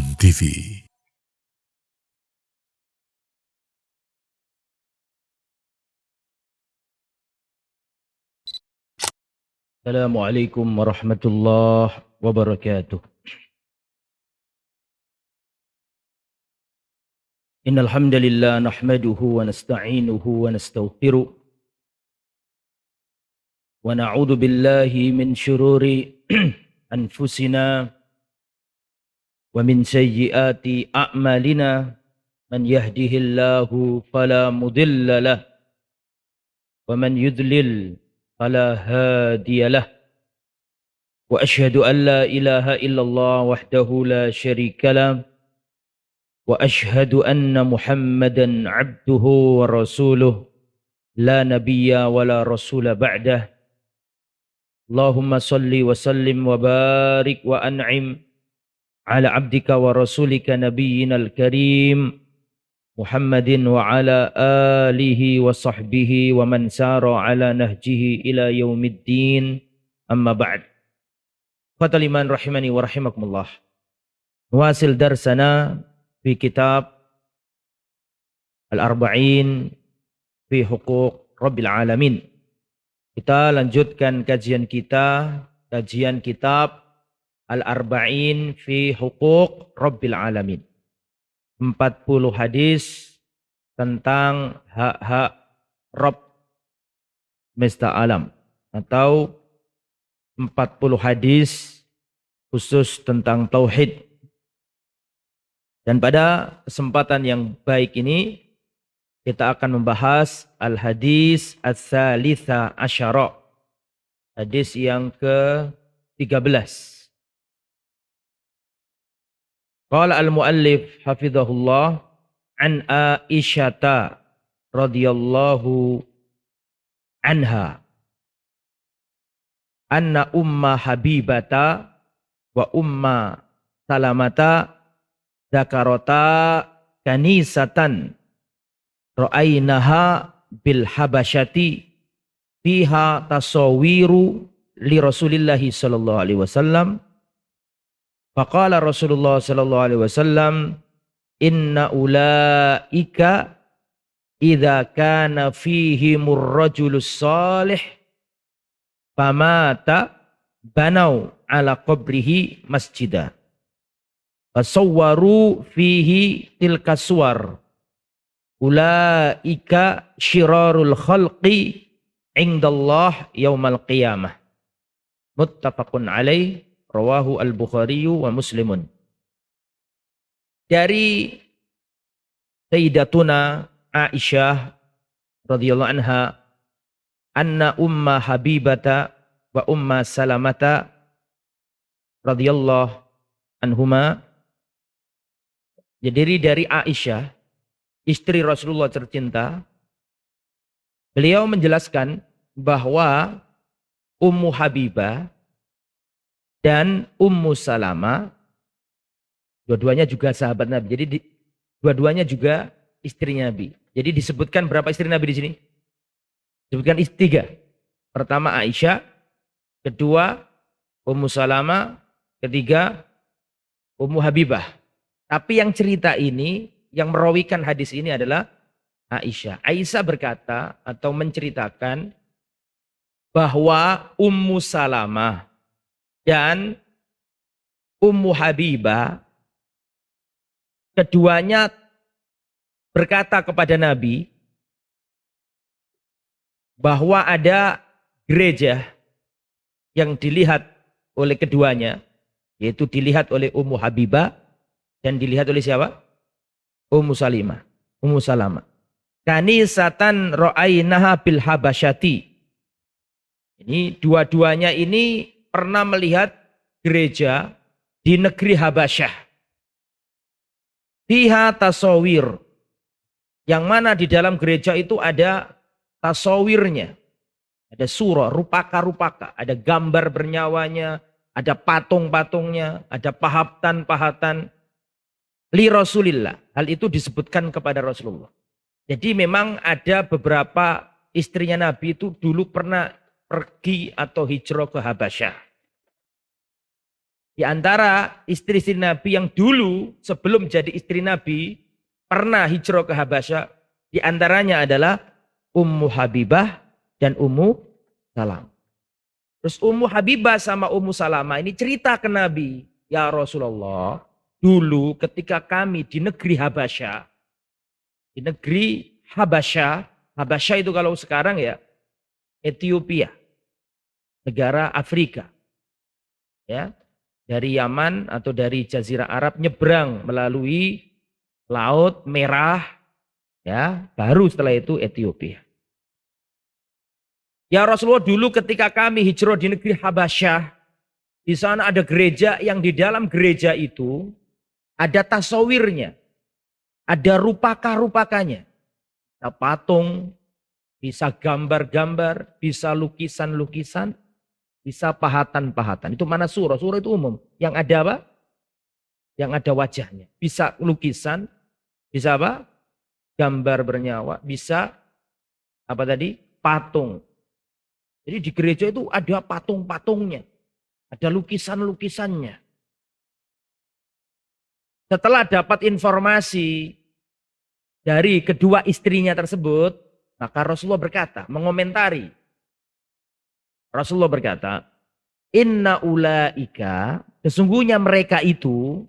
Quran TV. Assalamualaikum warahmatullahi wabarakatuh. Innal hamdalillah nahmaduhu wa nasta'inuhu wa nastaghfiruh wa na'udzu billahi min shururi anfusina wa min sayyiati a'malina man yahdihillahu fala mudilla lah wa man yudlil fala hadiyalah wa asyhadu an la ilaha illallah wahdahu la syarika lah wa asyhadu anna Muhammadan abduhu wa rasuluh la nabiyya wa la rasula ba'dah. Allahumma salli wa sallim wa barik wa an'im ala abdika wa rasulika nabiyyina al-karim Muhammadin wa ala alihi wa sahbihi wa man sara ala nahjihi ila yaumiddin, amma ba'd. Fatal iman rahimani wa rahimakumullah. Nuwasil darsana fi kitab Al-Arba'in fi Huquq Rabbil Alamin. Kita lanjutkan kajian kitab Al-Arba'in fi Huquq Rabbil Alamin. 40 hadis tentang hak-hak Rabb semesta alam, atau 40 hadis khusus tentang tauhid. Dan pada kesempatan yang baik ini kita akan membahas al-hadis ats-tsalitsah asyara, hadis yang ke-13. Qala al-muallif hafizahullah an Aisyata radhiyallahu anha anna umma Habibata wa umma Salamata dzakarata kanisatan ra'ainaha bil habasyati fiha tasawiru li Rasulillahi sallallahu alaihi wasallam. Faqala Rasulullah sallallahu alaihi wasallam, inna ulaika idza kana fihimur rajulus salih famata banau ala qabrihi masjidah fasawwaru fihi tilka suwar ulaika syirarul khalqi indallah yaumal qiyamah. Muttafaqun alaih, rawahu al-Bukhari wa Muslimun. Dari Sayyidatuna Aisyah radhiyallahu anha, anna umma Habibata wa umma Salamata radhiyallahu anhuma, jadi dari Aisyah, istri Rasulullah tercinta, beliau menjelaskan bahwa Ummu Habibah dan Ummu Salamah dua-duanya juga sahabat Nabi. Jadi dua-duanya juga istri Nabi. Jadi disebutkan berapa istri Nabi di sini? Disebutkan tiga. Pertama Aisyah, kedua Ummu Salamah, ketiga Ummu Habibah. Tapi yang cerita ini, yang merawikan hadis ini adalah Aisyah. Aisyah berkata atau menceritakan bahwa Ummu Salamah dan Ummu Habibah keduanya berkata kepada Nabi bahwa ada gereja yang dilihat oleh keduanya, yaitu dilihat oleh Ummu Habibah dan dilihat oleh siapa? Ummu Salamah. Kanisatan ra'ainaha bil habasyati. Ini dua-duanya ini pernah melihat gereja di negeri Habasyah. Fiha tasawir. Yang mana di dalam gereja itu ada tasawirnya. Ada surah, rupaka-rupaka. Ada gambar bernyawanya. Ada patung-patungnya. Ada pahatan-pahatan. Li Rasulillah. Hal itu disebutkan kepada Rasulullah. Jadi memang ada beberapa istrinya Nabi itu dulu pernah pergi atau hijrah ke Habasyah. Di antara istri-istri Nabi yang dulu sebelum jadi istri Nabi pernah hijrah ke Habasyah, di antaranya adalah Ummu Habibah dan Ummu Salam. Terus Ummu Habibah sama Ummu Salamah ini cerita ke Nabi, ya Rasulullah, dulu ketika kami di negeri Habasyah, Habasyah itu kalau sekarang ya Ethiopia, negara Afrika, ya, dari Yaman atau dari Jazirah Arab nyebrang melalui Laut Merah, ya, baru setelah itu Ethiopia. Ya Rasulullah, dulu ketika kami hijrah di negeri Habasyah, di sana ada gereja yang di dalam gereja itu ada tasawirnya, ada rupaka-rupakanya, ada patung, bisa gambar-gambar, bisa lukisan-lukisan, bisa pahatan-pahatan. Itu mana surah? Surah itu umum. Yang ada apa? Yang ada wajahnya. Bisa lukisan, bisa apa? Gambar bernyawa, bisa apa tadi? Patung. Jadi di gereja itu ada patung-patungnya, ada lukisan-lukisannya. Setelah dapat informasi dari kedua istrinya tersebut, maka Rasulullah berkata, mengomentari. Rasulullah berkata, inna ulaika, sesungguhnya mereka itu,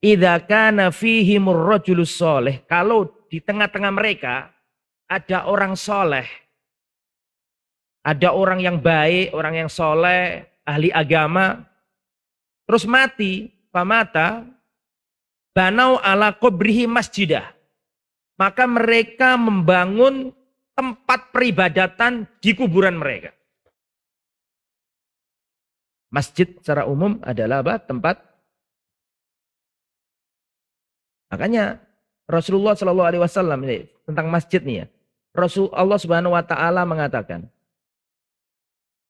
idza kana fihimur rajulus soleh, kalau di tengah-tengah mereka ada orang soleh, ada orang yang baik, orang yang soleh, ahli agama, terus mati, pamata, banau ala kubrihi masjidah. Maka mereka membangun tempat peribadatan di kuburan mereka. Masjid secara umum adalah apa? Tempat. Makanya Rasulullah Shallallahu Alaihi Wasallam tentang masjid nih ya. Allah Subhanahu Wa Taala mengatakan,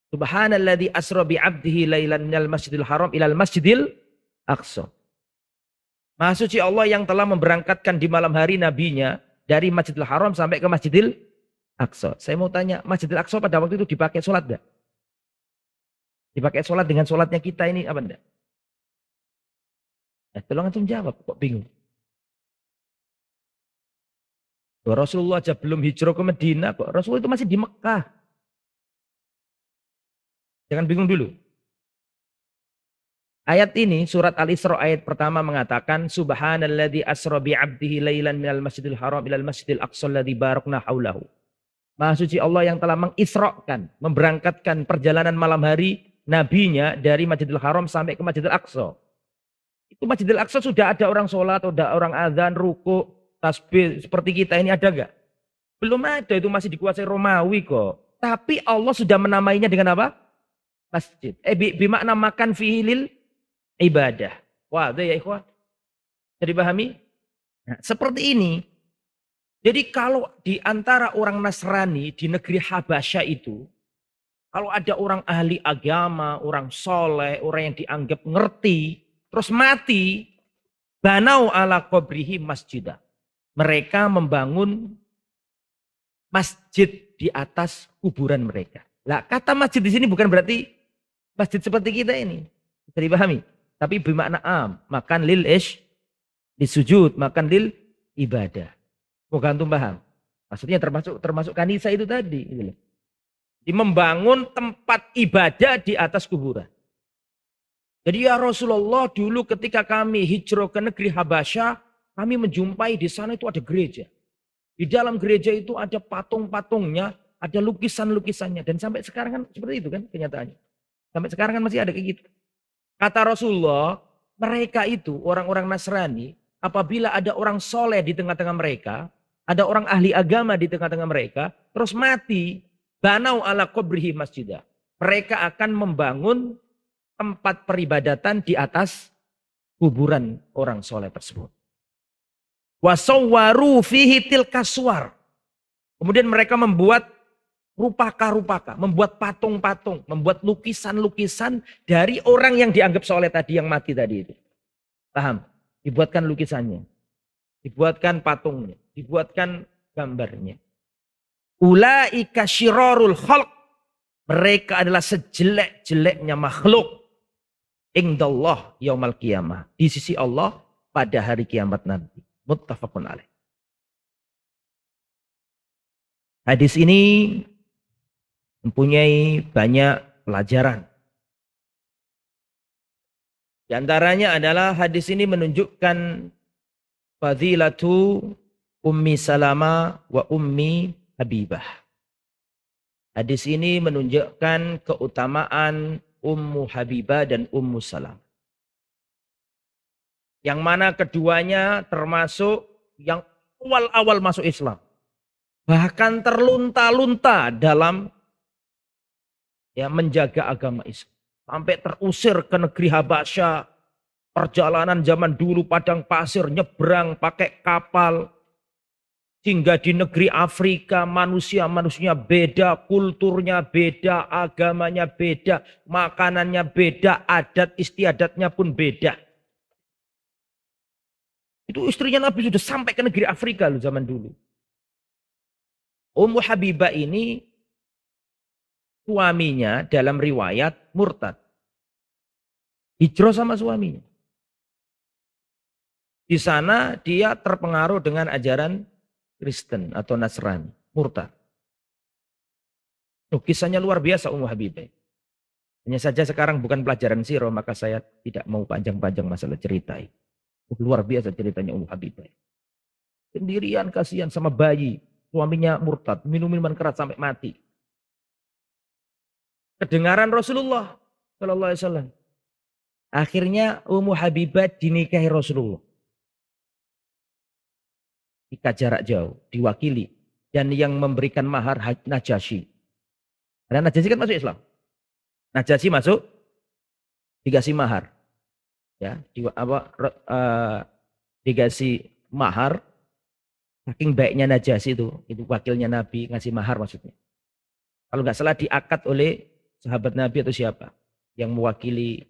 Subhanalladzi asra bi 'abdihi lailan minal masjidil haram ilal masjidil aqsa. Maha suci Allah yang telah memberangkatkan di malam hari nabinya dari Masjidil Haram sampai ke Masjidil Aqsa. Saya mau tanya, Masjidil Aqsa pada waktu itu dipakai sholat enggak? Dipakai sholat dengan sholatnya kita ini apa enggak? Tolong antum jawab, kok bingung? Rasulullah aja belum hijrah ke Medina kok. Rasulullah itu masih di Mekah. Jangan bingung dulu. Ayat ini, surat Al-Isra ayat pertama mengatakan, Subhanalladzi asra bi'abdihi lailan minal masjidil haram ilal masjidil aqsa alladzi barakna haulahu. Maha suci Allah yang telah mengisrakan, memberangkatkan perjalanan malam hari nabinya dari Masjidil Haram sampai ke Masjidil Aqsa. Itu Masjidil Aqsa sudah ada orang sholat, ada orang azan, ruku, tasbih, seperti kita ini ada enggak? Belum ada, itu masih dikuasai Romawi kok. Tapi Allah sudah menamainya dengan apa? Masjid. Bimakna makan fihilil ibadah. Wah, itu ya ikhwah. Jadi dipahami? Nah, seperti ini. Jadi kalau di antara orang Nasrani di negeri Habasyah itu, kalau ada orang ahli agama, orang soleh, orang yang dianggap ngerti, terus mati, banau ala qabrihi masjidah. Mereka membangun masjid di atas kuburan mereka. Lah, kata masjid di sini bukan berarti masjid seperti kita ini. Bisa dipahami? Tapi bermakna am, makan lil ish, disujud, makan lil ibadah. Moga antum paham. Maksudnya termasuk kanisa itu tadi. Gitu loh. Di membangun tempat ibadah di atas kuburan. Jadi ya Rasulullah, dulu ketika kami hijrah ke negeri Habasyah, kami menjumpai di sana itu ada gereja. Di dalam gereja itu ada patung-patungnya, ada lukisan-lukisannya. Dan sampai sekarang kan seperti itu kan kenyataannya. Sampai sekarang kan masih ada kayak gitu. Kata Rasulullah, mereka itu orang-orang Nasrani, apabila ada orang soleh di tengah-tengah mereka, ada orang ahli agama di tengah-tengah mereka, terus mati, banau ala qabrihi masjidah. Mereka akan membangun tempat peribadatan di atas kuburan orang soleh tersebut. Wasawwaru fihi tilkaswar. Kemudian mereka membuat rupaka-rupaka, membuat patung-patung, membuat lukisan-lukisan dari orang yang dianggap soleh tadi, yang mati tadi itu. Paham? Dibuatkan lukisannya, dibuatkan patungnya, dibuatkan gambarnya. Ulaika syirarul khalq. Mereka adalah sejelek-jeleknya makhluk. Indallah yaumal qiyamah. Di sisi Allah pada hari kiamat nanti. Muttafaqun alaih. Hadis ini mempunyai banyak pelajaran. Di antaranya adalah hadis ini menunjukkan fadilatu Ummi Salama wa Ummi Habibah. Hadis ini menunjukkan keutamaan Ummu Habibah dan Ummu Salam. Yang mana keduanya termasuk yang awal-awal masuk Islam. Bahkan terlunta-lunta dalam menjaga agama Islam. Sampai terusir ke negeri Habasyah. Perjalanan zaman dulu padang pasir, nyebrang pakai kapal. Hingga di negeri Afrika manusia-manusia beda, kulturnya beda, agamanya beda, makanannya beda, adat istiadatnya pun beda. Itu istrinya Nabi sudah sampai ke negeri Afrika loh zaman dulu. Ummu Habibah ini suaminya dalam riwayat murtad. Hijrah sama suaminya. Di sana dia terpengaruh dengan ajaran Kristen atau Nasrani, murtad. Kisahnya luar biasa Ummu Habibah. Hanya saja sekarang bukan pelajaran sirah, maka saya tidak mau panjang-panjang masalah cerita. Luar biasa ceritanya Ummu Habibah. Sendirian kasihan sama bayi, suaminya murtad, minum minuman keras sampai mati. Kedengaran Rasulullah Sallallahu Alaihi Wasallam. Akhirnya Ummu Habibah dinikahi Rasulullah. Nikah jarak jauh, diwakili. Dan yang memberikan mahar Najasyi. Karena Najasyi kan masuk Islam. Najasyi masuk, dikasih mahar. Ya, dikasih mahar. Saking baiknya Najasyi itu wakilnya Nabi, ngasih mahar maksudnya. Kalau nggak salah diakad oleh sahabat Nabi atau siapa yang mewakili.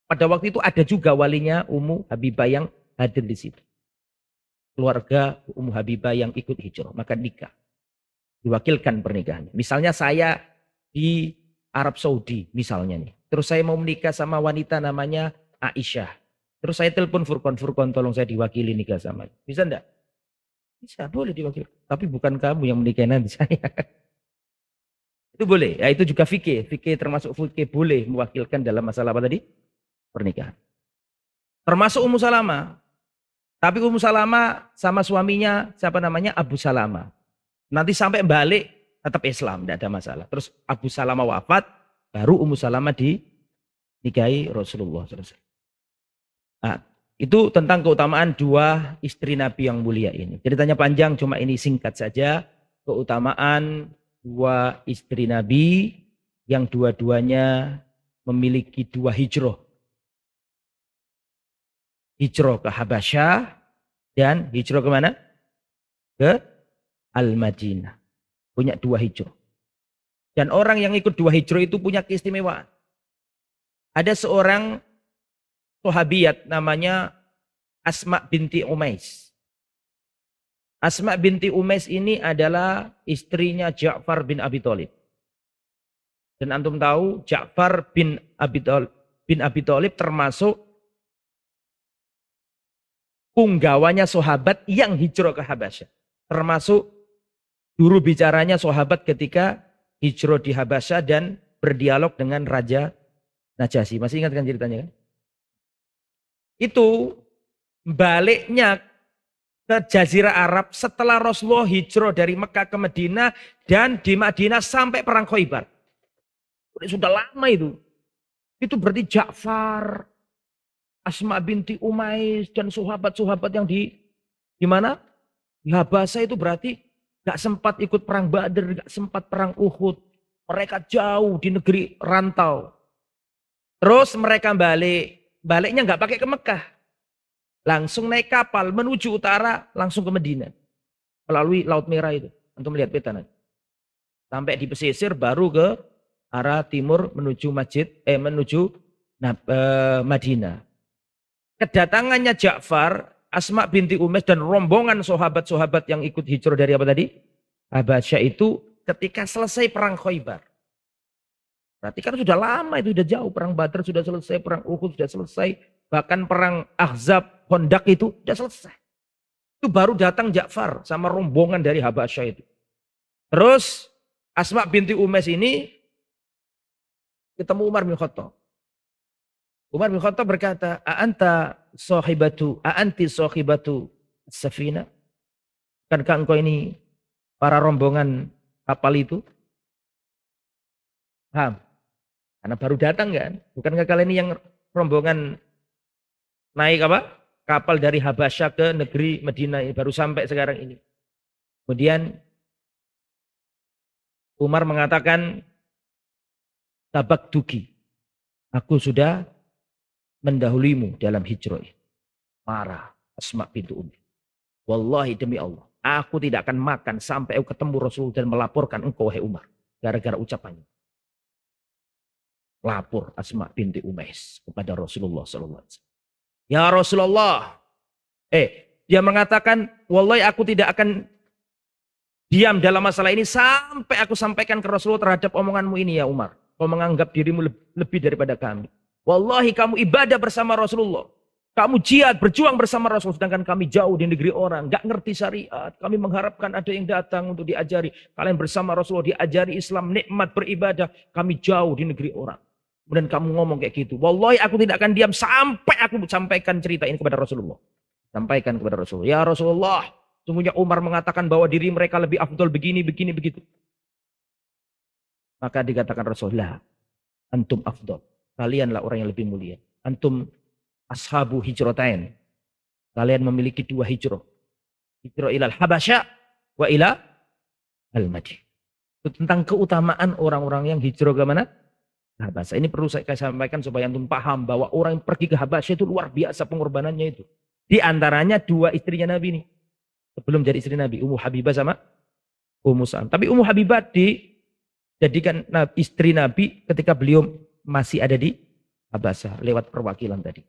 Pada waktu itu ada juga walinya Ummu Habibah yang hadir di situ. Keluarga Ummu Habibah yang ikut hijrah, maka nikah. Diwakilkan pernikahannya. Misalnya saya di Arab Saudi misalnya nih. Terus saya mau menikah sama wanita namanya Aisyah. Terus saya telepon Furqan, tolong saya diwakili nikah sama. Bisa enggak? Bisa, boleh diwakili. Tapi bukan kamu yang menikah nanti saya. Itu boleh. Ya, itu juga fikih. Fikih termasuk fikih boleh mewakilkan dalam masalah apa tadi? Pernikahan. Termasuk Ummu Salamah. Tapi Ummu Salamah sama suaminya siapa namanya? Abu Salamah. Nanti sampai balik tetap Islam, tidak ada masalah. Terus Abu Salamah wafat, baru Ummu Salamah dinikahi Rasulullah SAW. Nah, itu tentang keutamaan dua istri Nabi yang mulia ini. Ceritanya panjang, cuma ini singkat saja. Keutamaan dua istri Nabi yang dua-duanya memiliki dua hijrah. Hijrah ke Habasyah dan hijrah kemana? Ke Al-Madinah. Punya dua hijrah. Dan orang yang ikut dua hijrah itu punya keistimewaan. Ada seorang sahabiyat namanya Asma binti Umais. Asma binti Umais ini adalah istrinya Ja'far bin Abi Thalib. Dan antum tahu Ja'far bin Abi Thalib termasuk punggawanya sahabat yang hijrah ke Habasyah. Termasuk juru bicaranya sahabat ketika hijrah di Habasyah dan berdialog dengan Raja Najasyi. Masih ingat kan ceritanya kan? Itu baliknya ke Jazirah Arab setelah Rasulullah hijrah dari Mekah ke Madinah dan di Madinah sampai perang Khaybar. Sudah lama itu. Itu berarti Ja'far, Asma binti Umais dan sahabat-sahabat yang di mana? Di Habasyah itu berarti gak sempat ikut perang Badr, gak sempat perang Uhud. Mereka jauh di negeri rantau. Terus mereka baliknya gak pakai ke Mekah. Langsung naik kapal menuju utara, langsung ke Madinah. Melalui Laut Merah itu. Untuk melihat peta nanti. Sampai di pesisir baru ke arah timur menuju Madinah. Kedatangannya Ja'far, Asma binti Umais dan rombongan sahabat-sahabat yang ikut hijrah dari apa tadi? Habasyah itu ketika selesai perang Khaybar. Berarti kan sudah lama itu, sudah jauh. Perang Badar sudah selesai, perang Uhud sudah selesai. Bahkan perang Ahzab, Khandaq itu sudah selesai. Itu baru datang Ja'far sama rombongan dari Habasyah itu. Terus Asma binti Umais ini ketemu Umar bin Khattab. Umar bin Khattab berkata, A'anti sahibatu safina? Bukankah engkau ini para rombongan kapal itu? Paham? Karena baru datang kan. Bukankah kalian ini yang rombongan naik apa? Kapal dari Habasyah ke negeri Madinah ini. Baru sampai sekarang ini. Kemudian Umar mengatakan, tabak duki. Aku sudah mendahulimu dalam hijrah. Marah Asma bintu Ummi. Wallahi demi Allah. Aku tidak akan makan sampai aku ketemu Rasul dan melaporkan engkau, wahai Umar. Gara-gara ucapannya. Lapor Asma binti Umais kepada Rasulullah SAW. Ya Rasulullah. Dia mengatakan, wallahi aku tidak akan diam dalam masalah ini sampai aku sampaikan ke Rasulullah terhadap omonganmu ini ya Umar. Kau menganggap dirimu lebih daripada kami. Wallahi kamu ibadah bersama Rasulullah. Kamu jihad, berjuang bersama Rasul. Sedangkan kami jauh di negeri orang. Gak ngerti syariat. Kami mengharapkan ada yang datang untuk diajari. Kalian bersama Rasulullah diajari Islam, nikmat beribadah. Kami jauh di negeri orang. Kemudian kamu ngomong kayak gitu. Wallahi aku tidak akan diam sampai aku sampaikan cerita ini kepada Rasulullah. Sampaikan kepada Rasulullah. Ya Rasulullah. Sungguhnya Umar mengatakan bahwa diri mereka lebih afdol begini, begitu. Maka dikatakan Rasulullah. Antum afdol. Kalianlah orang yang lebih mulia. Antum ashabu hijratain. Kalian memiliki 2 hijrah. Hijrah ilal Habasyah wa ila al-Madinah. Itu tentang keutamaan orang-orang yang hijrah ke mana? Habasyah. Ini perlu saya sampaikan supaya antum paham bahwa orang yang pergi ke Habasyah itu luar biasa pengorbanannya itu. Di antaranya 2 istrinya Nabi nih. Sebelum jadi istri Nabi, Ummu Habibah sama Ummu Salam. Tapi Ummu Habibah dijadikan istri Nabi ketika beliau masih ada di Habasyah lewat perwakilan tadi.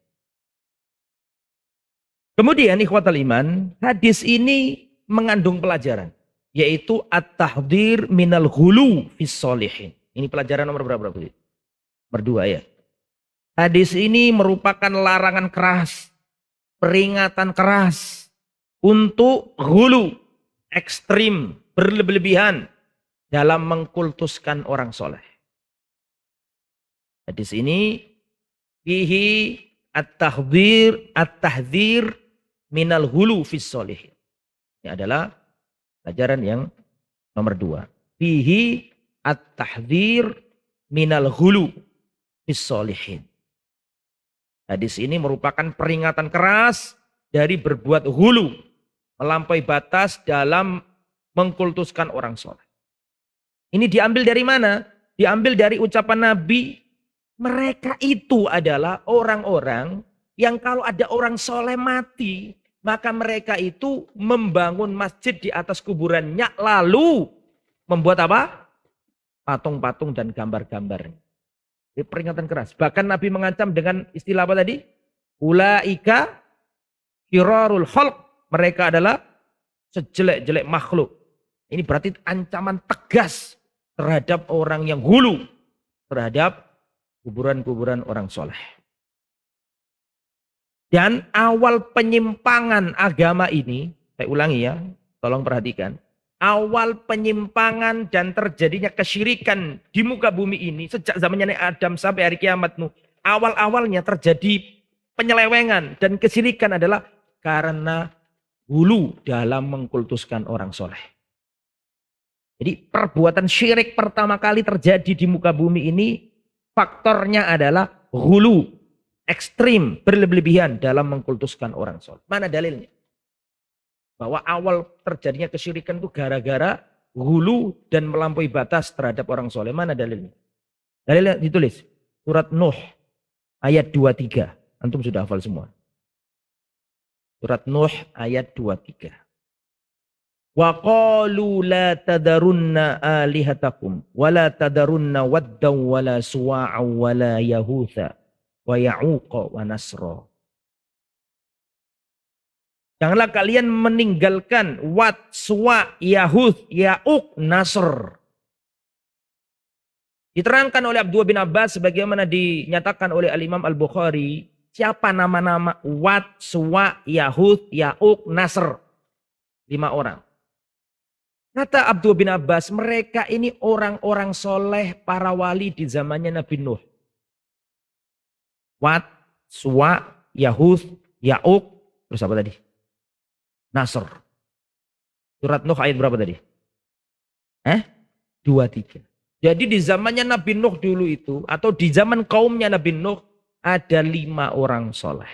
Kemudian ikhwatal iman, hadis ini mengandung pelajaran. Yaitu at-tahdhir minal ghulu fis sholihin. Ini pelajaran nomor berapa? Nomor 2 ya. Hadis ini merupakan larangan keras, peringatan keras untuk ghulu, ekstrim, berlebihan dalam mengkultuskan orang soleh. Hadis ini fihi at-tahdhir minal ghulu fis sholihin. Ini adalah pelajaran yang nomor 2. Fihi at-tahdhir minal ghulu fis sholihin. Hadis ini merupakan peringatan keras dari berbuat ghulu, melampaui batas dalam mengkultuskan orang soleh. Ini diambil dari mana? Diambil dari ucapan Nabi, mereka itu adalah orang-orang yang kalau ada orang soleh mati, maka mereka itu membangun masjid di atas kuburannya, lalu membuat apa? Patung-patung dan gambar-gambar. Ini peringatan keras. Bahkan Nabi mengancam dengan istilah apa tadi? Ulaika kirarul khalq. Mereka adalah sejelek-jelek makhluk. Ini berarti ancaman tegas terhadap orang yang hulu terhadap kuburan-kuburan orang soleh. Dan awal penyimpangan agama ini, saya ulangi ya, tolong perhatikan. Awal penyimpangan dan terjadinya kesyirikan di muka bumi ini sejak zamannya Adam sampai hari kiamat. Awal-awalnya terjadi penyelewengan dan kesyirikan adalah karena hulu dalam mengkultuskan orang soleh. Jadi perbuatan syirik pertama kali terjadi di muka bumi ini faktornya adalah hulu, ekstrim, berlebihan dalam mengkultuskan orang soleh. Mana dalilnya? Bahwa awal terjadinya kesyirikan itu gara-gara hulu dan melampaui batas terhadap orang soleh. Mana dalilnya? Dalilnya ditulis. Surat Nuh ayat 23. Antum sudah hafal semua. Surat Nuh ayat 23. Wa qalu la tadarunna alihatakum wa la tadarunna waddaw wa la suwa'a wa la yahutha wa ya'uqa wa nasra. Janganlah kalian meninggalkan Wad, Suwa, Yahud, Ya'uq, Nasr. Diterangkan oleh Abdullah bin Abbas sebagaimana dinyatakan oleh Al-Imam Al-Bukhari, siapa nama-nama Wat, Suwa, Yahud, Ya'uq, Nasr. 5 orang. Kata Abdullah bin Abbas, mereka ini orang-orang soleh para wali di zamannya Nabi Nuh. Wat, Suwa, Yahud, Ya'uq, terus apa tadi? Nasr. Surat Nuh ayat berapa tadi? 23. Jadi di zamannya Nabi Nuh dulu itu, atau di zaman kaumnya Nabi Nuh, ada 5 orang soleh.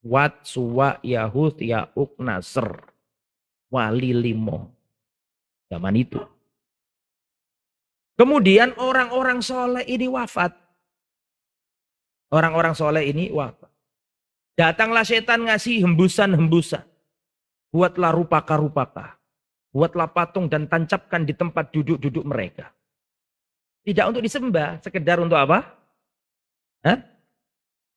Wat, Suwa, Yahud, Ya'uq, Nasr. Wali 5. Zaman itu. Kemudian orang-orang soleh ini wafat. Orang-orang soleh ini wafat. Datanglah setan ngasih hembusan-hembusan. Buatlah rupaka-rupaka. Buatlah patung dan tancapkan di tempat duduk-duduk mereka. Tidak untuk disembah, sekedar untuk apa?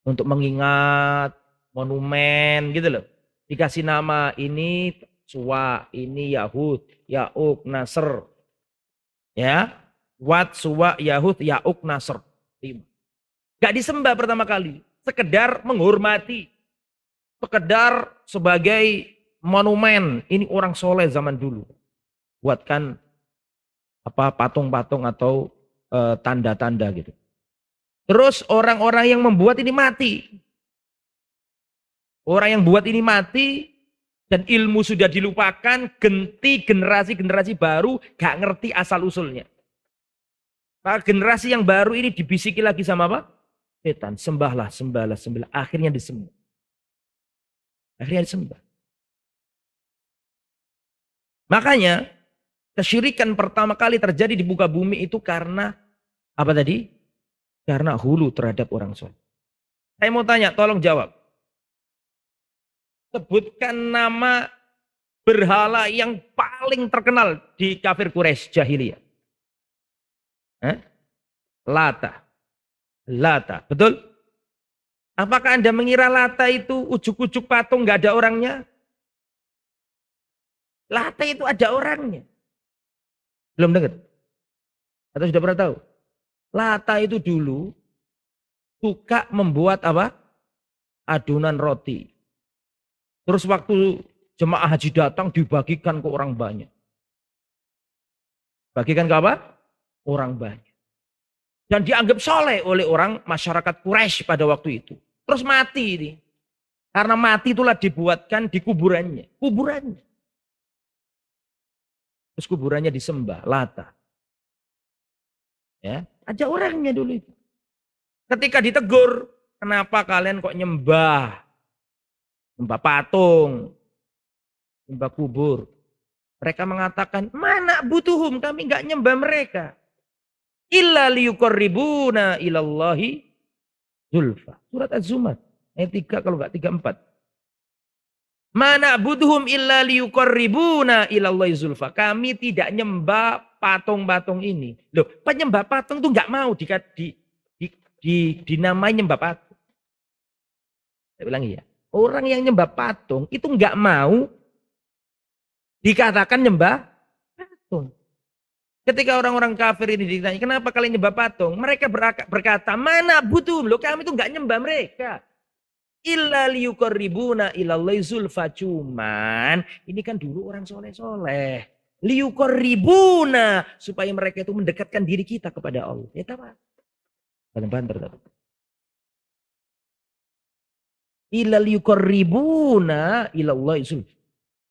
Untuk mengingat monumen gitu loh. Dikasih nama ini Suwa, ini Yahud, Ya'uq, Nasr. Ya, Wat, Suwa, Yahud, Ya'uq, Nasr. 5. Gak disembah pertama kali, sekedar menghormati. Sekedar sebagai monumen, ini orang soleh zaman dulu. Buatkan apa patung-patung atau tanda-tanda gitu. Terus orang-orang yang membuat ini mati. Orang yang buat ini mati dan ilmu sudah dilupakan, ganti generasi-generasi baru gak ngerti asal-usulnya. Maka generasi yang baru ini dibisiki lagi sama apa? Setan, sembahlah, sembahlah, sembahlah. Akhirnya disembah. Akhirnya disembah. Makanya kesyirikan pertama kali terjadi di muka bumi itu karena apa tadi? Karena hulu terhadap orang soleh. Saya mau tanya, tolong jawab. Sebutkan nama berhala yang paling terkenal di kafir Quraisy jahiliyah. Lata. Lata, betul? Apakah Anda mengira Lata itu ujuk-ujuk patung nggak ada orangnya? Lata itu ada orangnya. Belum dengar? Atau sudah pernah tahu? Lata itu dulu suka membuat apa? Adonan roti. Terus waktu jemaah haji datang dibagikan ke orang banyak. Bagikan ke apa? Orang banyak. Dan dianggap soleh oleh orang masyarakat Quraisy pada waktu itu. Terus mati ini. Karena mati itulah dibuatkan di kuburannya. Kuburannya. Terus kuburannya disembah, Lata. Ya, ada orangnya dulu itu. Ketika ditegur, kenapa kalian kok nyembah? Nyembah patung. Nyembah kubur. Mereka mengatakan, mana butuhum, kami nggak nyembah mereka. Illa liyuqarribuna ilallahi zulfa. Surat Az-Zumar ayat 3 kalau enggak 34. Mana buduhum illa liyuqarribuna ilallahi zulfa. Kami tidak nyembah patung-patung ini. Loh, penyembah patung itu enggak mau dinamai nyembah patung. Saya bilang iya. Orang yang nyembah patung itu enggak mau dikatakan nyembah patung. Ketika orang-orang kafir ini ditanya, kenapa kalian nyembah patung? Mereka berkata, mana butuh lo, kami itu nggak nyembah mereka. Illa liyuqarribuna ilallahi zulfa. Cuman, ini kan dulu orang soleh-soleh. Liyuqarribuna. Supaya mereka itu mendekatkan diri kita kepada Allah. Ya tahu. Banter. Illa liyuqarribuna ilallahi zulfa.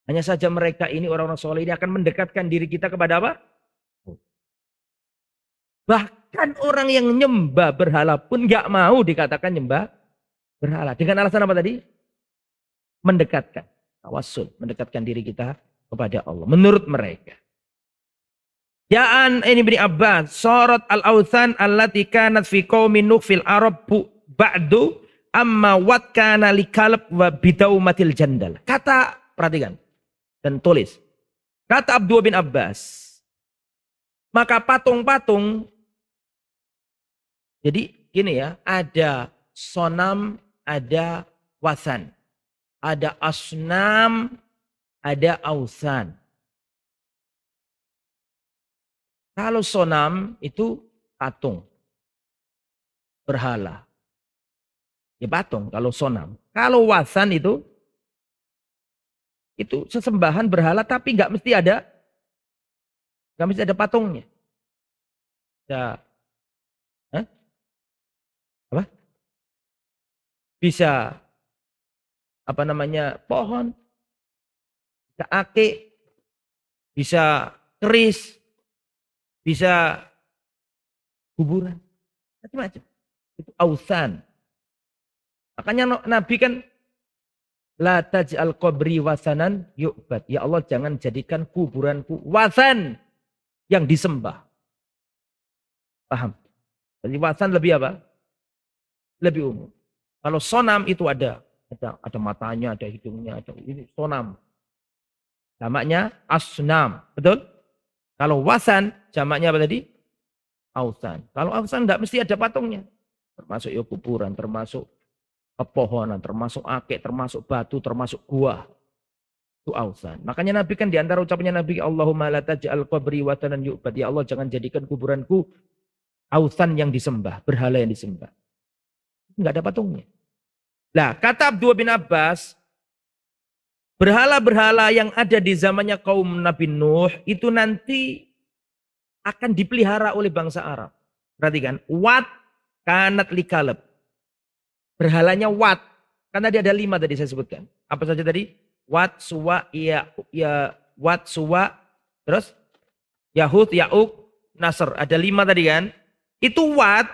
Hanya saja mereka ini orang-orang soleh ini akan mendekatkan diri kita kepada apa? Bahkan orang yang nyembah berhala pun gak mau dikatakan nyembah berhala. Dengan alasan apa tadi? Mendekatkan. Tawassul. Mendekatkan diri kita kepada Allah. Menurut mereka. Ja'an ini bin Abbas. Surat al-awthan allati kanat fi qawmin nuh fil arab ba'du amma wat kana likalab wa bidaumatil jandal. Kata, perhatikan. Dan tulis. Kata Abdullah bin Abbas. Maka patung-patung. Jadi gini ya, ada sonam, ada wasan. Ada asnam, ada ausan. Kalau sonam itu patung, berhala. Ya patung kalau sonam. Kalau wasan itu sesembahan berhala tapi nggak mesti ada patungnya. Bisa, Hah? Apa? Bisa apa namanya pohon, bisa akik, bisa keris, bisa kuburan, macam-macam. Itu ausan. Makanya Nabi kan la taj'al qabri wasanan yu'bad. Ya Allah jangan jadikan kuburanku wasan yang disembah. Paham? Jadi wasan lebih apa? Lebih umum. Kalau sonam itu ada matanya, ada hidungnya, ada ini sonam. Jamaknya asnam, betul? Kalau wasan jamaknya apa tadi? Ausan. Kalau ausan enggak mesti ada patungnya. Termasuk ya kuburan, termasuk pepohonan, termasuk akik, termasuk batu, termasuk gua. Itu ausan. Makanya Nabi kan diantara ucapannya Nabi, Allahumma la taj'al qabri watanan yu'bad. Ya Allah jangan jadikan kuburanku ausan yang disembah, berhala yang disembah. Enggak ada patungnya. Nah, kata Abdullah bin Abbas, berhala-berhala yang ada di zamannya kaum Nabi Nuh itu nanti akan dipelihara oleh bangsa Arab. Perhatikan, Wat kanat likaleb. Berhalanya Wat. Karena dia ada 5 tadi saya sebutkan. Apa saja tadi? Wat, Suwa, Wat, Suwa, terus Yahud, Ya'uk, Nasr. Ada 5 tadi kan. Itu Wat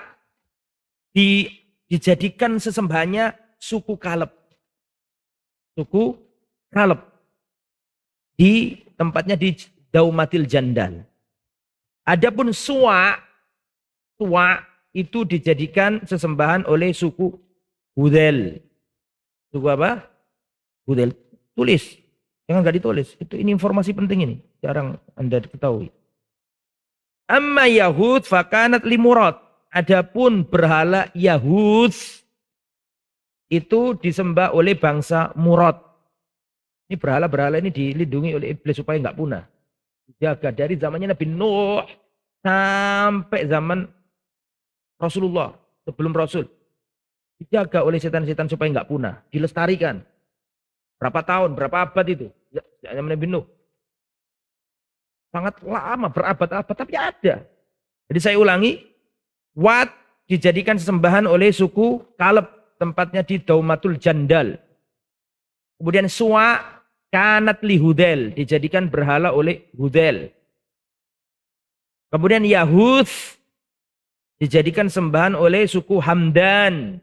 dijadikan sesembahannya suku Kaleb. Suku Kaleb. Di tempatnya di Daumatil Jandal. Adapun Suwa itu dijadikan sesembahan oleh suku Hudel. Suku apa? Hudel. Tulis. Jangan nggak ditulis. Ini informasi penting ini. Jarang Anda ketahui. Amma Yahud fakanat limurad. Adapun berhala Yahud itu disembah oleh bangsa Murad. Ini berhala-berhala ini dilindungi oleh iblis supaya nggak punah. Jaga dari zamannya Nabi Nuh sampai zaman Rasulullah sebelum Rasul. Dijaga oleh setan-setan supaya nggak punah, dilestarikan. Berapa tahun, berapa abad itu? Zaman Nabi Nuh. Sangat lama, berabad-abad, tapi ada. Jadi saya ulangi, Wat dijadikan sesembahan oleh suku Kaleb, tempatnya di Daumatul Jandal. Kemudian Suwa kanat li Hudel, dijadikan berhala oleh Hudel. Kemudian Yahud dijadikan sembahan oleh suku Hamdan.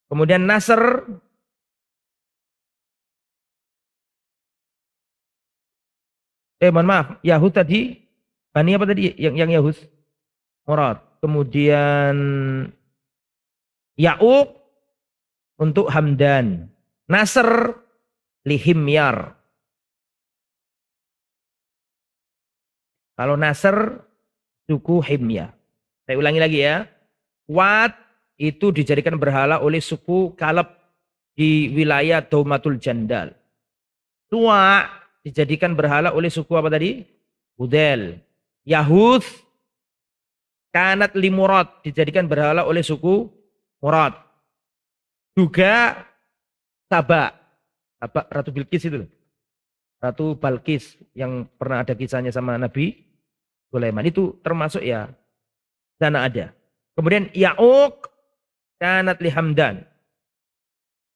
Kemudian Nasr mohon maaf, Yahud tadi Bani apa tadi yang Yahud? Murad. Kemudian Ya'uk untuk Hamdan. Nasr lihimyar. Kalau Nasr suku Himyar. Saya ulangi lagi ya. Wat itu dijadikan berhala oleh suku Kaleb di wilayah Daumatul Jandal. Tua dijadikan berhala oleh suku apa tadi? Hudel. Yahud kanat limurad dijadikan berhala oleh suku Murad. Juga Saba Ratu Bilqis itu. Ratu Balqis yang pernah ada kisahnya sama Nabi Sulaiman. Itu termasuk ya sana ada. Kemudian Ya'uk kanat li Hamdan.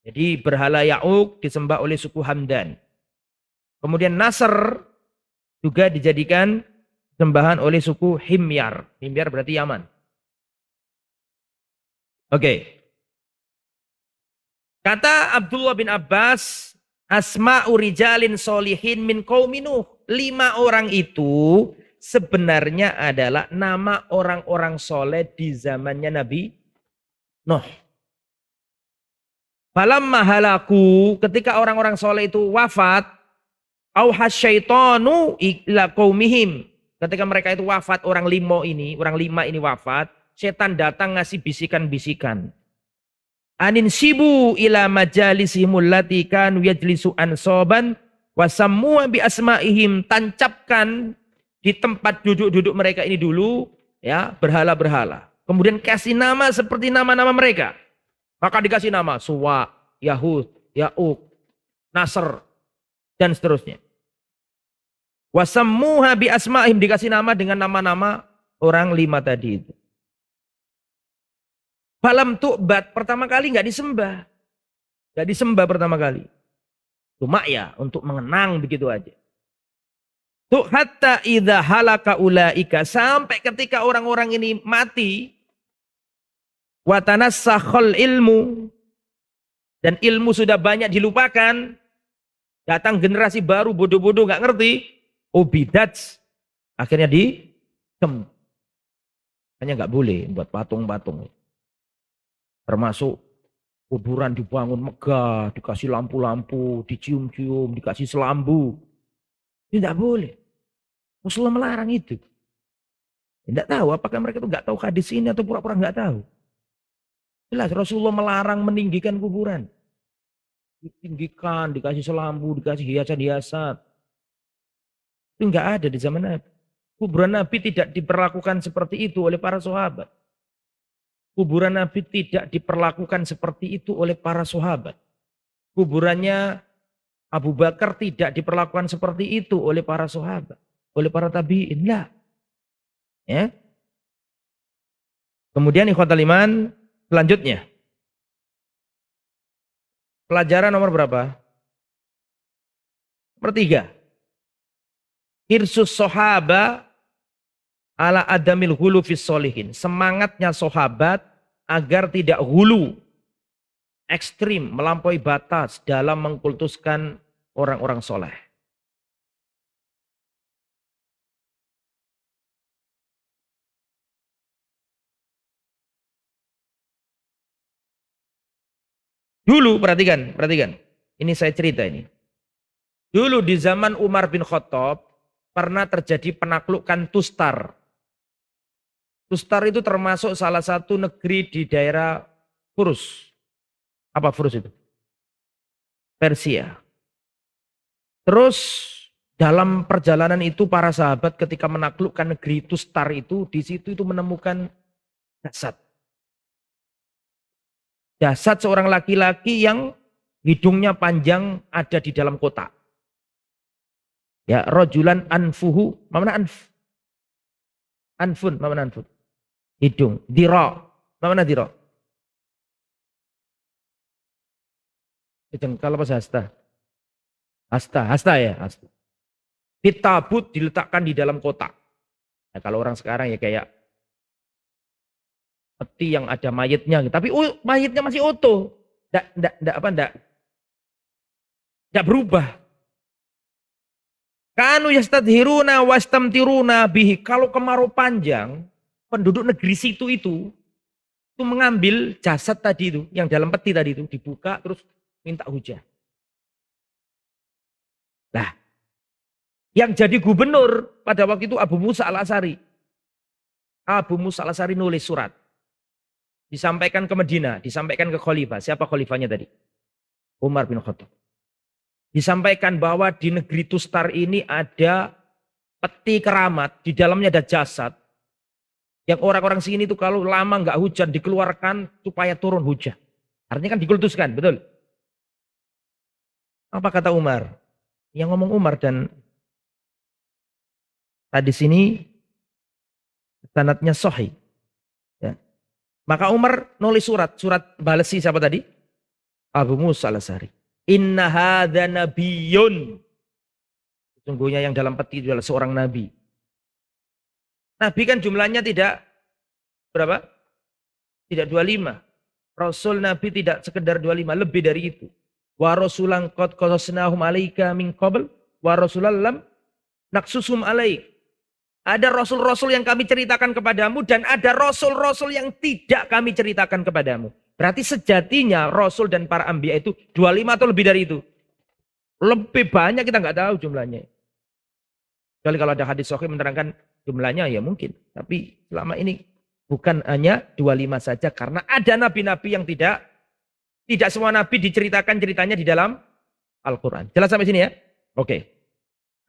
Jadi berhala Ya'uk disembah oleh suku Hamdan. Kemudian Nasr juga dijadikan sembahan oleh suku Himyar. Himyar berarti Yaman. Oke. Kata Abdullah bin Abbas, asma'u rijalin solihin min qaumi Nuh. 5 orang itu sebenarnya adalah nama orang-orang soleh di zamannya Nabi Nuh. Falamma halaku, ketika orang-orang soleh itu wafat, auhas syaitanu ila qaumihim. Ketika mereka itu wafat, orang 5 ini wafat, setan datang ngasih bisikan-bisikan. Anin sibu ila majalisihimul lati kanu yajlisu ansoban wasammu bi asma'ihim, tancapkan di tempat duduk-duduk mereka ini dulu, ya, berhala-berhala. Kemudian kasih nama seperti nama-nama mereka. Maka dikasih nama Suwa, Yahud, Ya'uq, Nasr, dan seterusnya. Wasammuha bi asma'ihim, dikasih nama dengan nama-nama orang 5 tadi itu. Falam tu'bad, pertama kali nggak disembah. Nggak disembah pertama kali. Cuma ya untuk mengenang begitu aja. Tuh hatta idza halaka ulaika, sampai ketika orang-orang ini mati, wa tanassakhal ilmu, dan ilmu sudah banyak dilupakan, datang generasi baru bodoh-bodoh nggak ngerti, ubidat, akhirnya hanya nggak boleh buat patung-patung. Termasuk kuburan dibangun megah, dikasih lampu-lampu, dicium-cium, dikasih selambu. Ini tidak boleh. Rasulullah melarang itu. Tidak tahu apakah mereka itu nggak tahu hadis ini atau pura-pura nggak tahu. Jelas Rasulullah melarang meninggikan kuburan. Ditinggikan, dikasih selambu, dikasih hiasan-hiasan. Itu nggak ada di zaman Nabi. Kuburan Nabi tidak diperlakukan seperti itu oleh para sahabat. Kuburan Nabi tidak diperlakukan seperti itu oleh para sahabat. Kuburannya Abu Bakar tidak diperlakukan seperti itu oleh para sahabat, oleh para tabi'in. Enggak. Ya. Kemudian ikhwatal iman, selanjutnya. Pelajaran nomor berapa? Nomor 3. Hirsus sahaba ala adamil hulu fis solihin. Semangatnya sahabat agar tidak hulu, ekstrim, melampaui batas dalam mengkultuskan orang-orang soleh. Dulu, perhatikan. Ini saya cerita ini. Dulu di zaman Umar bin Khattab pernah terjadi penaklukan Tustar. Tustar itu termasuk salah satu negeri di daerah Furs. Apa Furs itu? Persia. Terus dalam perjalanan itu para sahabat ketika menaklukkan negeri Tustar itu, di situ itu menemukan jasad. Jasad seorang laki-laki yang hidungnya panjang ada di dalam kotak. Ya, rojulan anfuhu, mana anf? Anfun, mana anfun? Hidung, dira, mana dira? Jengkal apa hasta? Hasta ya, hasta. Ditabut, diletakkan di dalam kotak. Nah, kalau orang sekarang ya kayak peti yang ada mayatnya, tapi mayatnya masih utuh, enggak berubah. Kanu yastadhiruna wastamtiruna bihi. Kalau kemarau panjang, penduduk negeri situ itu mengambil jasad tadi itu, yang dalam peti tadi itu, dibuka terus minta hujan. Nah, yang jadi gubernur pada waktu itu Abu Musa al-Asy'ari. Abu Musa al-Asy'ari nulis surat. Disampaikan ke Medina, disampaikan ke khalifah. Siapa khalifahnya tadi? Umar bin Khattab. Disampaikan bahwa di negeri Tustar ini ada peti keramat, di dalamnya ada jasad. Yang orang-orang sini itu kalau lama nggak hujan dikeluarkan supaya turun hujan. Artinya kan dikultuskan, betul? Apa kata Umar? Yang ngomong Umar dan hadis ini sanadnya sahih. Ya. Maka Umar nulis surat balesi siapa tadi? Abu Musa al-Asy'ari. Inna hadza nabiyyun. Sesungguhnya yang dalam peti itu adalah seorang nabi. Nabi kan jumlahnya tidak berapa? Tidak 25. Rasul Nabi tidak sekedar 25, lebih dari itu. Wa rasulan qad qasasnahum alaika min qabl wa rasulan lam naqsusum alaik. Ada rasul-rasul yang kami ceritakan kepadamu dan ada rasul-rasul yang tidak kami ceritakan kepadamu. Berarti sejatinya Rasul dan para Anbiya itu 25 atau lebih dari itu. Lebih banyak kita nggak tahu jumlahnya. Kecuali kalau ada hadis sahih menerangkan jumlahnya ya mungkin. Tapi selama ini bukan hanya 25 saja. Karena ada nabi-nabi yang tidak semua nabi diceritakan ceritanya di dalam Al-Quran. Jelas sampai sini ya? Oke.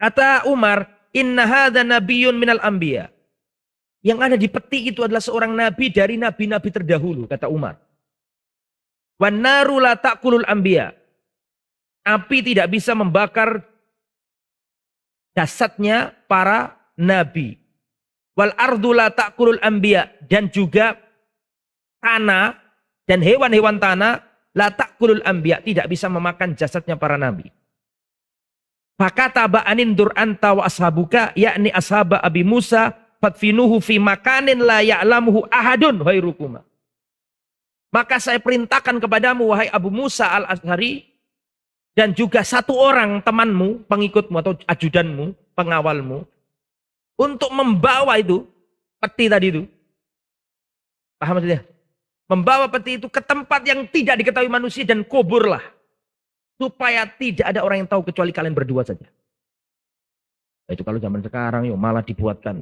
Kata Umar, Inna hadza nabiyyun minal anbiya. Yang ada di peti itu adalah seorang nabi dari nabi-nabi terdahulu, kata Umar. Wan naru la ta'kulul anbiya. Api tidak bisa membakar jasadnya para nabi. Wal ardu la ta'kulul anbiya. Dan juga tanah dan hewan-hewan tanah la ta'kulul anbiya. Tidak bisa memakan jasadnya para nabi. Fakata ba'anin dur anta wa ashabuka. Yakni ashaba Abi Musa. Fatfinuhu fi makanin la ya'lamuhu ahadun hairukuma. Maka saya perintahkan kepadamu wahai Abu Musa al-Ash'ari. Dan juga satu orang temanmu, pengikutmu atau ajudanmu, pengawalmu. Untuk membawa itu, peti tadi itu. Paham maksudnya? Membawa peti itu ke tempat yang tidak diketahui manusia dan kuburlah. Supaya tidak ada orang yang tahu kecuali kalian berdua saja. Itu kalau zaman sekarang yuk malah dibuatkan.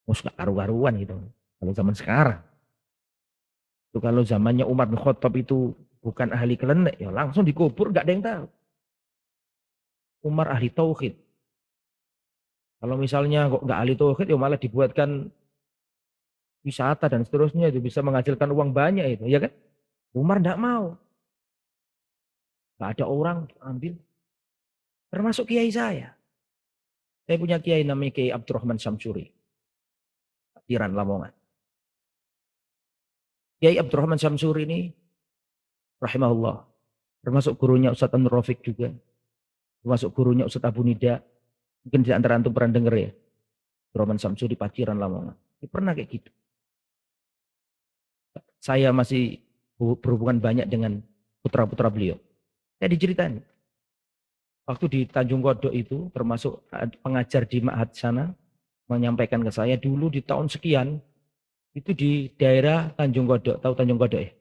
Gak karu-karuan gitu. Kalau zaman sekarang. Itu kalau zamannya Umar bin Khattab itu bukan ahli kelenek, ya langsung dikubur, gak ada yang tahu. Umar ahli tauhid. Kalau misalnya kok gak ahli tauhid, ya malah dibuatkan wisata dan seterusnya, itu bisa menghasilkan uang banyak itu, ya kan? Umar gak mau. Gak ada orang ambil. Termasuk kiai saya. Saya punya kiai namanya Kiai Abdurrahman Syamsuri. Tiran Lamongan. Kiai Abdurrahman Syamsuri ini rahimahullah. Termasuk gurunya Ustadz Anur Rafiq juga. Termasuk gurunya Ustadz Abu Nida. Mungkin di antara antum pernah denger ya. Abdurrahman Syamsuri Paciran Lamongan. Dia pernah kayak gitu. Saya masih berhubungan banyak dengan putra-putra beliau. Saya diceritain. Waktu di Tanjung Kodok itu termasuk pengajar di Ma'had sana. Menyampaikan ke saya dulu di tahun sekian. Itu di daerah Tanjung Kodok. Tahu Tanjung Kodok ya?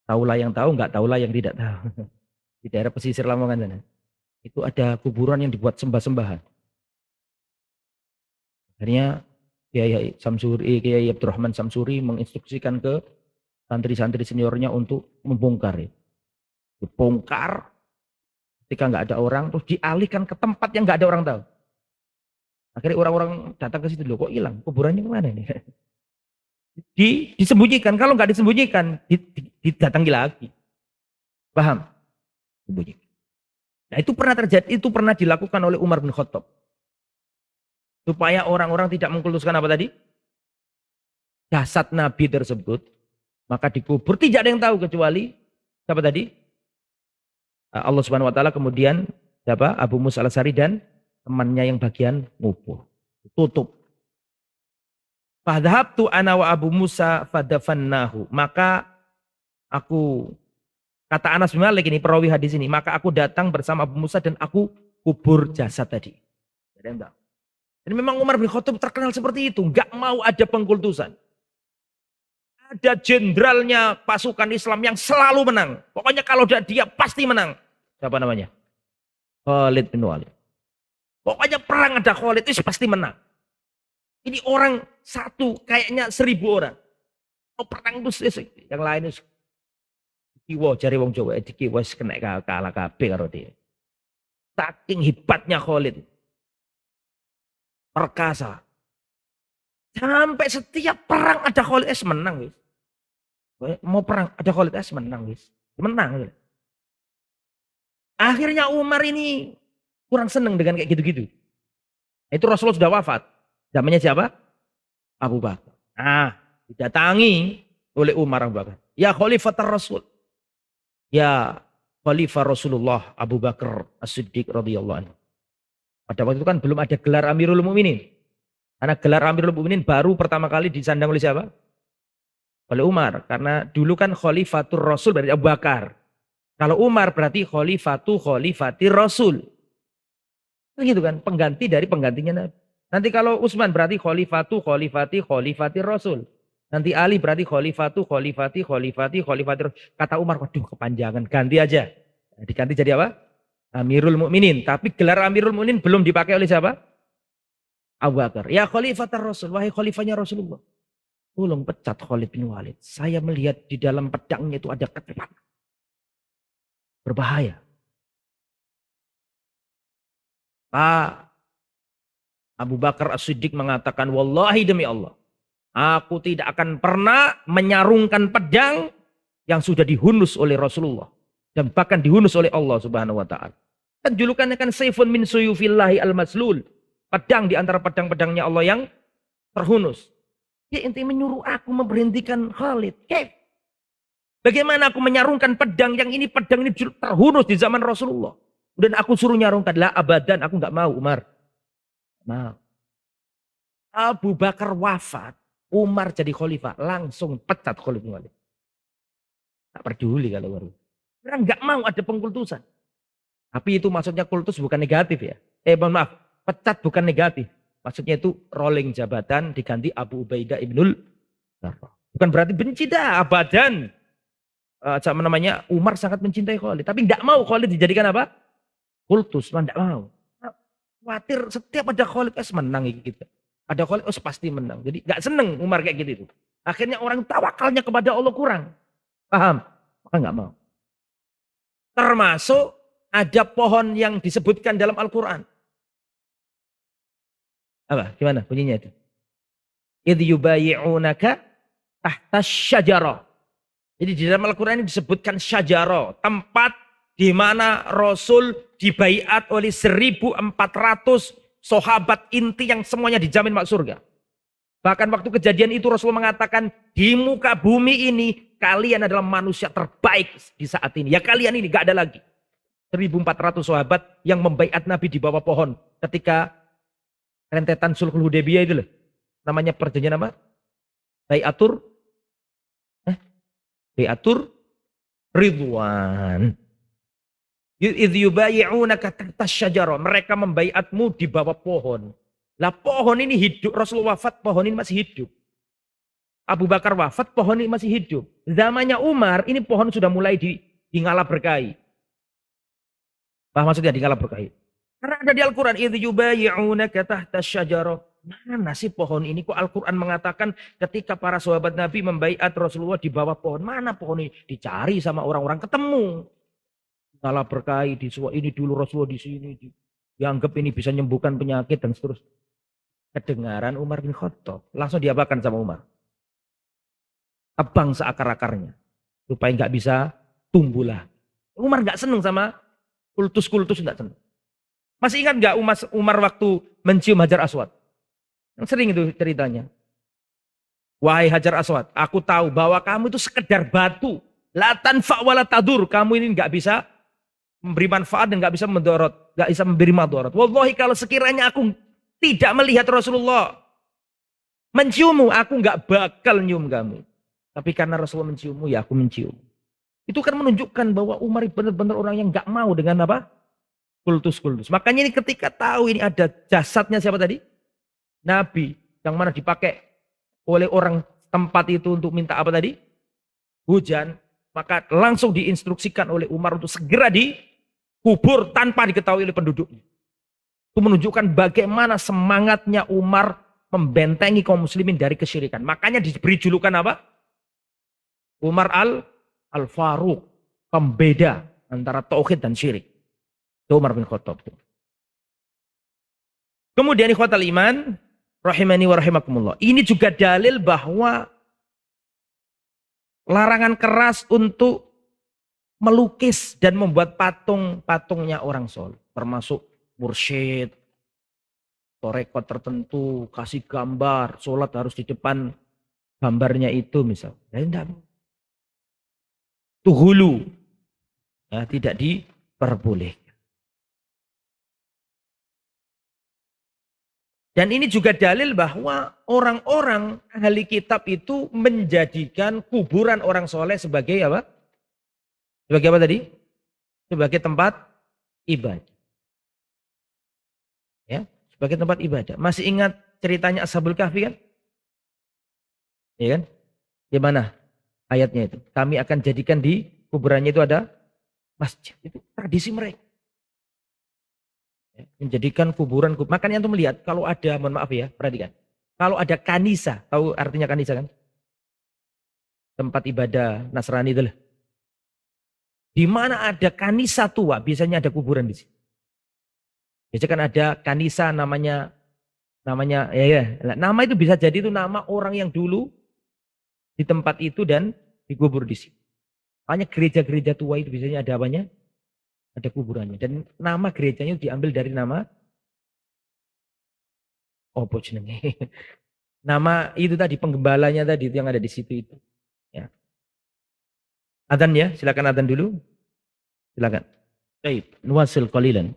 Tahulah yang tahu, nggak tahulah yang tidak tahu. Di daerah pesisir Lamongan sana. Itu ada kuburan yang dibuat sembah-sembahan. Akhirnya Kiai Samsuri, Kiai Abdurrahman Samsuri menginstruksikan ke santri-santri seniornya untuk membongkar. Dibongkar, ketika nggak ada orang, terus dialihkan ke tempat yang nggak ada orang tahu. Akhirnya orang-orang datang ke situ, loh kok hilang? Kuburannya kemana nih? Disembunyikan, kalau nggak disembunyikan, didatangi lagi. Paham? Sembunyikan. Nah itu pernah terjadi, itu pernah dilakukan oleh Umar bin Khattab. Supaya orang-orang tidak mengkultuskan apa tadi? Jasad Nabi tersebut. Maka dikubur, tidak ada yang tahu kecuali siapa tadi? Allah Subhanahu Wa Taala, kemudian siapa? Abu Musa al-Asy'ari dan temannya yang bagian ngubur. Tutup. Fadhabtu ana wa Abu Musa fadafannahu. Maka aku, kata Anas bin Malik ini perawi hadis ini, maka aku datang bersama Abu Musa dan aku kubur jasad tadi. Dan memang Umar bin Khattab terkenal seperti itu, nggak mau ada pengkultusan. Ada jenderalnya pasukan Islam yang selalu menang. Pokoknya kalau dia pasti menang. Siapa namanya? Khalid bin Walid. Pokoknya perang ada Khalid itu pasti menang. Ini orang satu kayaknya 1000 orang. Oh, perang itu yang lain itu kiwa jari wong Jawa dikiwa kena kalah kabeh karo dia. Saking hebatnya Khalid. Perkasa. Sampai setiap perang ada Khalid menang guys. Mau perang ada Khalid menang guys. Menang. Akhirnya Umar ini kurang seneng dengan kayak gitu-gitu. Itu Rasulullah sudah wafat. Zamannya siapa? Abu Bakar. Nah, didatangi oleh Umar Abu Bakar. Ya Khalifatul Rasul. Ya Khalifah Rasulullah Abu Bakar As-Siddiq radhiyallahu anhu. Pada waktu itu kan belum ada gelar Amirul Mukminin. Karena gelar Amirul Mukminin baru pertama kali disandang oleh siapa? Oleh Umar. Karena dulu kan Khalifatul Rasul dari Abu Bakar. Kalau Umar berarti Khalifatir Rasul. Gitu kan, pengganti dari penggantinya Nabi. Nanti kalau Utsman berarti Khalifatir Rasul. Nanti Ali berarti Khalifati. Kata Umar, waduh kepanjangan, ganti aja. Nah, diganti jadi apa? Amirul Mukminin. Tapi gelar Amirul Mukminin belum dipakai oleh siapa? Abu Bakar. Ya Khalifatar Rasul, wahai khalifahnya Rasulullah. Tolong pecat Khalid bin Walid. Saya melihat di dalam pedangnya itu ada kecepatan. Berbahaya. Abu Bakar As-Siddiq mengatakan, wallahi demi Allah, aku tidak akan pernah menyarungkan pedang yang sudah dihunus oleh Rasulullah. Dan bahkan dihunus oleh Allah Subhanahu wa ta'ala. Kan julukannya kan Saifun min suyufillahi al-maslul. Pedang di antara pedang-pedangnya Allah yang terhunus. Ya inti menyuruh aku memberhentikan Khalid. Bagaimana aku menyarungkan pedang yang ini, pedang ini terhunus di zaman Rasulullah. Dan aku suruh nyarungkan. Lah abadan, aku nggak mau Umar. Nah, Abu Bakar wafat. Umar jadi khalifah. Langsung pecat Khalid bin Walid. Tak peduli kalau baru. Karena nggak mau ada pengkultusan. Tapi itu maksudnya kultus bukan negatif ya. Mohon maaf, pecat bukan negatif. Maksudnya itu rolling jabatan diganti Abu Ubaidah ibnul Jarrah. Bukan berarti benci dah, abadan. Sama namanya Umar sangat mencintai Khalid. Tapi tidak mau Khalid dijadikan apa? Kultus, tidak mau. Khawatir setiap ada Khalid, menang gitu. Ada Khalid, pasti menang. Jadi nggak seneng Umar kayak gitu. Akhirnya orang tawakalnya kepada Allah kurang. Paham? Maka nggak mau. Termasuk ada pohon yang disebutkan dalam Al-Quran. Apa? Gimana bunyinya itu? Idh yubayi'unaka tahta syajarah. Jadi di dalam Al-Quran ini disebutkan syajarah. Tempat di mana Rasul dibaiat oleh 1.400 sahabat inti yang semuanya dijamin masuk surga. Bahkan waktu kejadian itu Rasul mengatakan, di muka bumi ini kalian adalah manusia terbaik di saat ini. Ya kalian ini gak ada lagi. 1.400 sahabat yang membaiat Nabi di bawah pohon. Ketika rentetan Sulhul Hudaybiyah itu loh. Namanya perjanjian apa? Baiatur Ridwan. Idh yubayi'unaka tahta syajarah. Mereka membaiatmu di bawah pohon. Lah pohon ini hidup. Rasulullah wafat, pohon ini masih hidup. Abu Bakar wafat, pohon ini masih hidup. Zamannya Umar, ini pohon sudah mulai ngalah berkahi. Paham maksudnya ngalah berkahi? Karena ada di Al-Quran, idh yubayi'unaka tahta syajarah. Mana sih pohon ini? Kok Al-Quran mengatakan ketika para sahabat Nabi membaiat Rasulullah di bawah pohon. Mana pohon ini? Dicari sama orang-orang, ketemu. Ngalah berkahi, ini dulu Rasulullah di sini. Dianggap ini bisa menyembuhkan penyakit dan seterusnya. Kedengaran Umar bin Khattab. Langsung diapakan sama Umar. Tebang seakar-akarnya. Supaya nggak bisa tumbuh lah. Umar nggak seneng sama kultus-kultus, nggak seneng. Masih ingat nggak Umar waktu mencium Hajar Aswad? Yang sering itu ceritanya. Wahai Hajar Aswad, aku tahu bahwa kamu itu sekedar batu. La tanfa' wa la tadur. Kamu ini nggak bisa memberi manfaat dan nggak bisa mendorot, nggak bisa memberi madarat. Wallahi kalau sekiranya aku tidak melihat Rasulullah menciummu, aku nggak bakal nyium kamu. Tapi karena Rasulullah menciummu, ya aku mencium. Itu kan menunjukkan bahwa Umar benar-benar orang yang nggak mau dengan apa? Kultus-kultus. Makanya ini ketika tahu ini ada jasadnya siapa tadi? Nabi. Yang mana dipakai oleh orang tempat itu untuk minta apa tadi? Hujan. Maka langsung diinstruksikan oleh Umar untuk segera dikubur tanpa diketahui oleh penduduknya. Itu menunjukkan bagaimana semangatnya Umar membentengi kaum muslimin dari kesyirikan. Makanya diberi julukan apa? Umar al-Faruq. Pembeda antara tauhid dan syirik. Itu Umar bin Khattab. Kemudian ikhwatal iman, rahimani wa rahimakumullah. Ini juga dalil bahwa larangan keras untuk melukis dan membuat patung-patungnya orang soleh. Termasuk mursyid, torekot tertentu, kasih gambar, sholat harus di depan gambarnya itu misal. Ya, itu hulu. Ya, tidak diperbolehkan. Dan ini juga dalil bahwa orang-orang ahli kitab itu menjadikan kuburan orang soleh sebagai apa? Sebagai apa tadi? Sebagai tempat ibadah. Ya, sebagai tempat ibadah. Masih ingat ceritanya Ashabul Kahfi kan? Ya kan? Gimana ayatnya itu? Kami akan jadikan di kuburannya itu ada masjid. Itu tradisi mereka. Menjadikan kuburan. Makanya antum melihat kalau ada, mohon maaf ya, perhatikan. Kalau ada kanisa, tahu artinya kanisa kan? Tempat ibadah Nasrani itu lah. Di mana ada kanisa tua, biasanya ada kuburan di sini. Biasanya kan ada kanisa namanya Namanya ya. Nama itu bisa jadi itu nama orang yang dulu di tempat itu dan dikubur di situ. Makanya gereja-gereja tua itu biasanya ada apanya? Ada kuburannya. Dan nama gerejanya diambil dari nama opo jenenge. Nama itu tadi penggembalanya tadi itu yang ada di situ itu. Ya. Adzan ya, silakan adzan dulu. Silakan. Baik, nuwasil qalilan.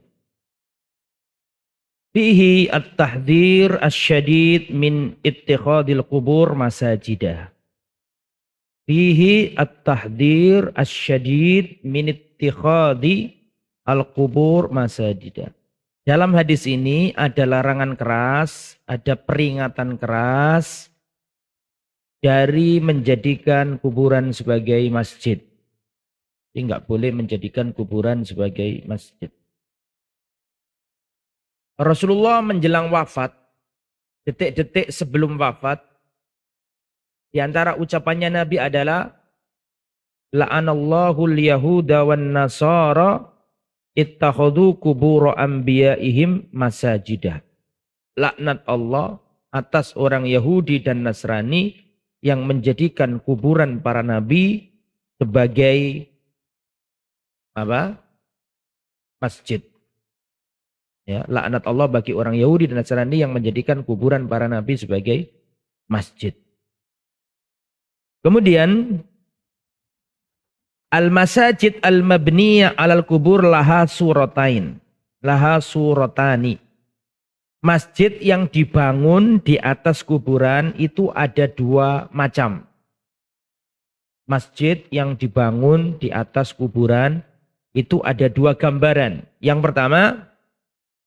Fihi at-tahdhir asy-syadid min ittikhadil qubur masajidah. Fihi at-tahdhir asy-syadid min ittikhadi al-qubur masajidah. Dalam hadis ini ada larangan keras, ada peringatan keras dari menjadikan kuburan sebagai masjid. Jadi nggak boleh menjadikan kuburan sebagai masjid. Rasulullah menjelang wafat, detik-detik sebelum wafat, di antara ucapannya Nabi adalah la'anallahu al-yahuda wan nasara ittakhadhu qubur anbiya'ihim masajidah. Laknat Allah atas orang Yahudi dan Nasrani yang menjadikan kuburan para nabi sebagai apa? Masjid. Ya, laknat Allah bagi orang Yahudi dan Nasrani yang menjadikan kuburan para nabi sebagai masjid. Kemudian al-masajid al-mabniyah alal kubur laha suratain. Laha suratani. Masjid yang dibangun di atas kuburan itu ada dua macam. Masjid yang dibangun di atas kuburan itu ada dua gambaran. Yang pertama,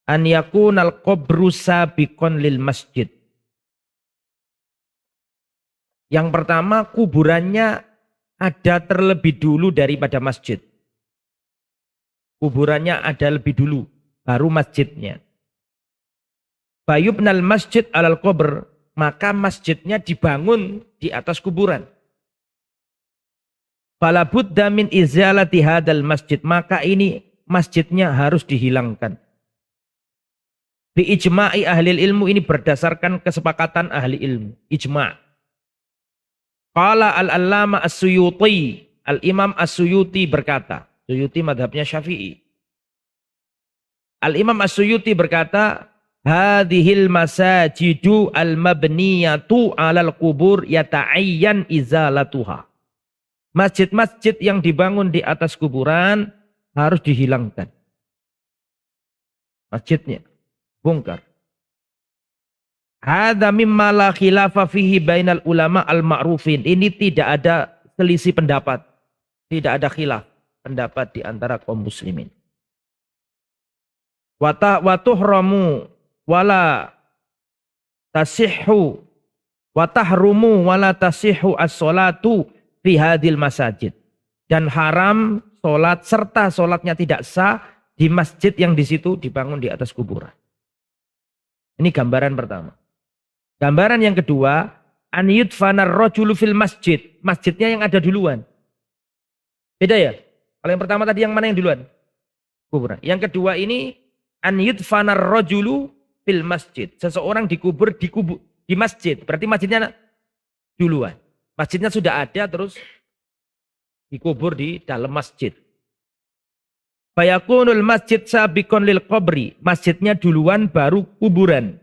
an yakunal qabru sabiqon lil masjid. Yang pertama, kuburannya ada terlebih dulu daripada masjid. Kuburannya ada lebih dulu, baru masjidnya. Bayubnal masjid alal qabr, maka masjidnya dibangun di atas kuburan. Fala budda min izalati hadal masjid, maka ini masjidnya harus dihilangkan. Bi ijma'i ahli ilmu, ini berdasarkan kesepakatan ahli ilmu, ijma'. Qala al-allama as-Suyuti, al-imam as-Suyuti berkata, Suyuti madhabnya Syafi'i. Al-imam as-Suyuti berkata, hadhil masajidu al-mabniyatu alal kubur yata'ayyan izalatuha. Masjid-masjid yang dibangun di atas kuburan harus dihilangkan. Masjidnya bongkar. Hadza mimma la khilafa fihi bainal ulama al-ma'rufin. Ini tidak ada selisih pendapat. Tidak ada khilaf pendapat di antara kaum muslimin. Wa tuhramu wala tasihhu wa tahrumu wala tasihhu as-salatu fi hadhil masajid. Dan haram salat serta salatnya tidak sah di masjid yang di situ dibangun di atas kuburan. Ini gambaran pertama. Gambaran yang kedua, an yudfanar rajulu fil masjid. Masjidnya yang ada duluan. Beda ya? Kalau yang pertama tadi yang mana yang duluan? Kuburan. Yang kedua ini an yudfanar rajulu fil masjid. Seseorang dikubur di masjid. Berarti masjidnya duluan. Masjidnya sudah ada terus dikubur di dalam masjid. Fayakunul masjid sabiqon lil qabri. Masjidnya duluan baru kuburan.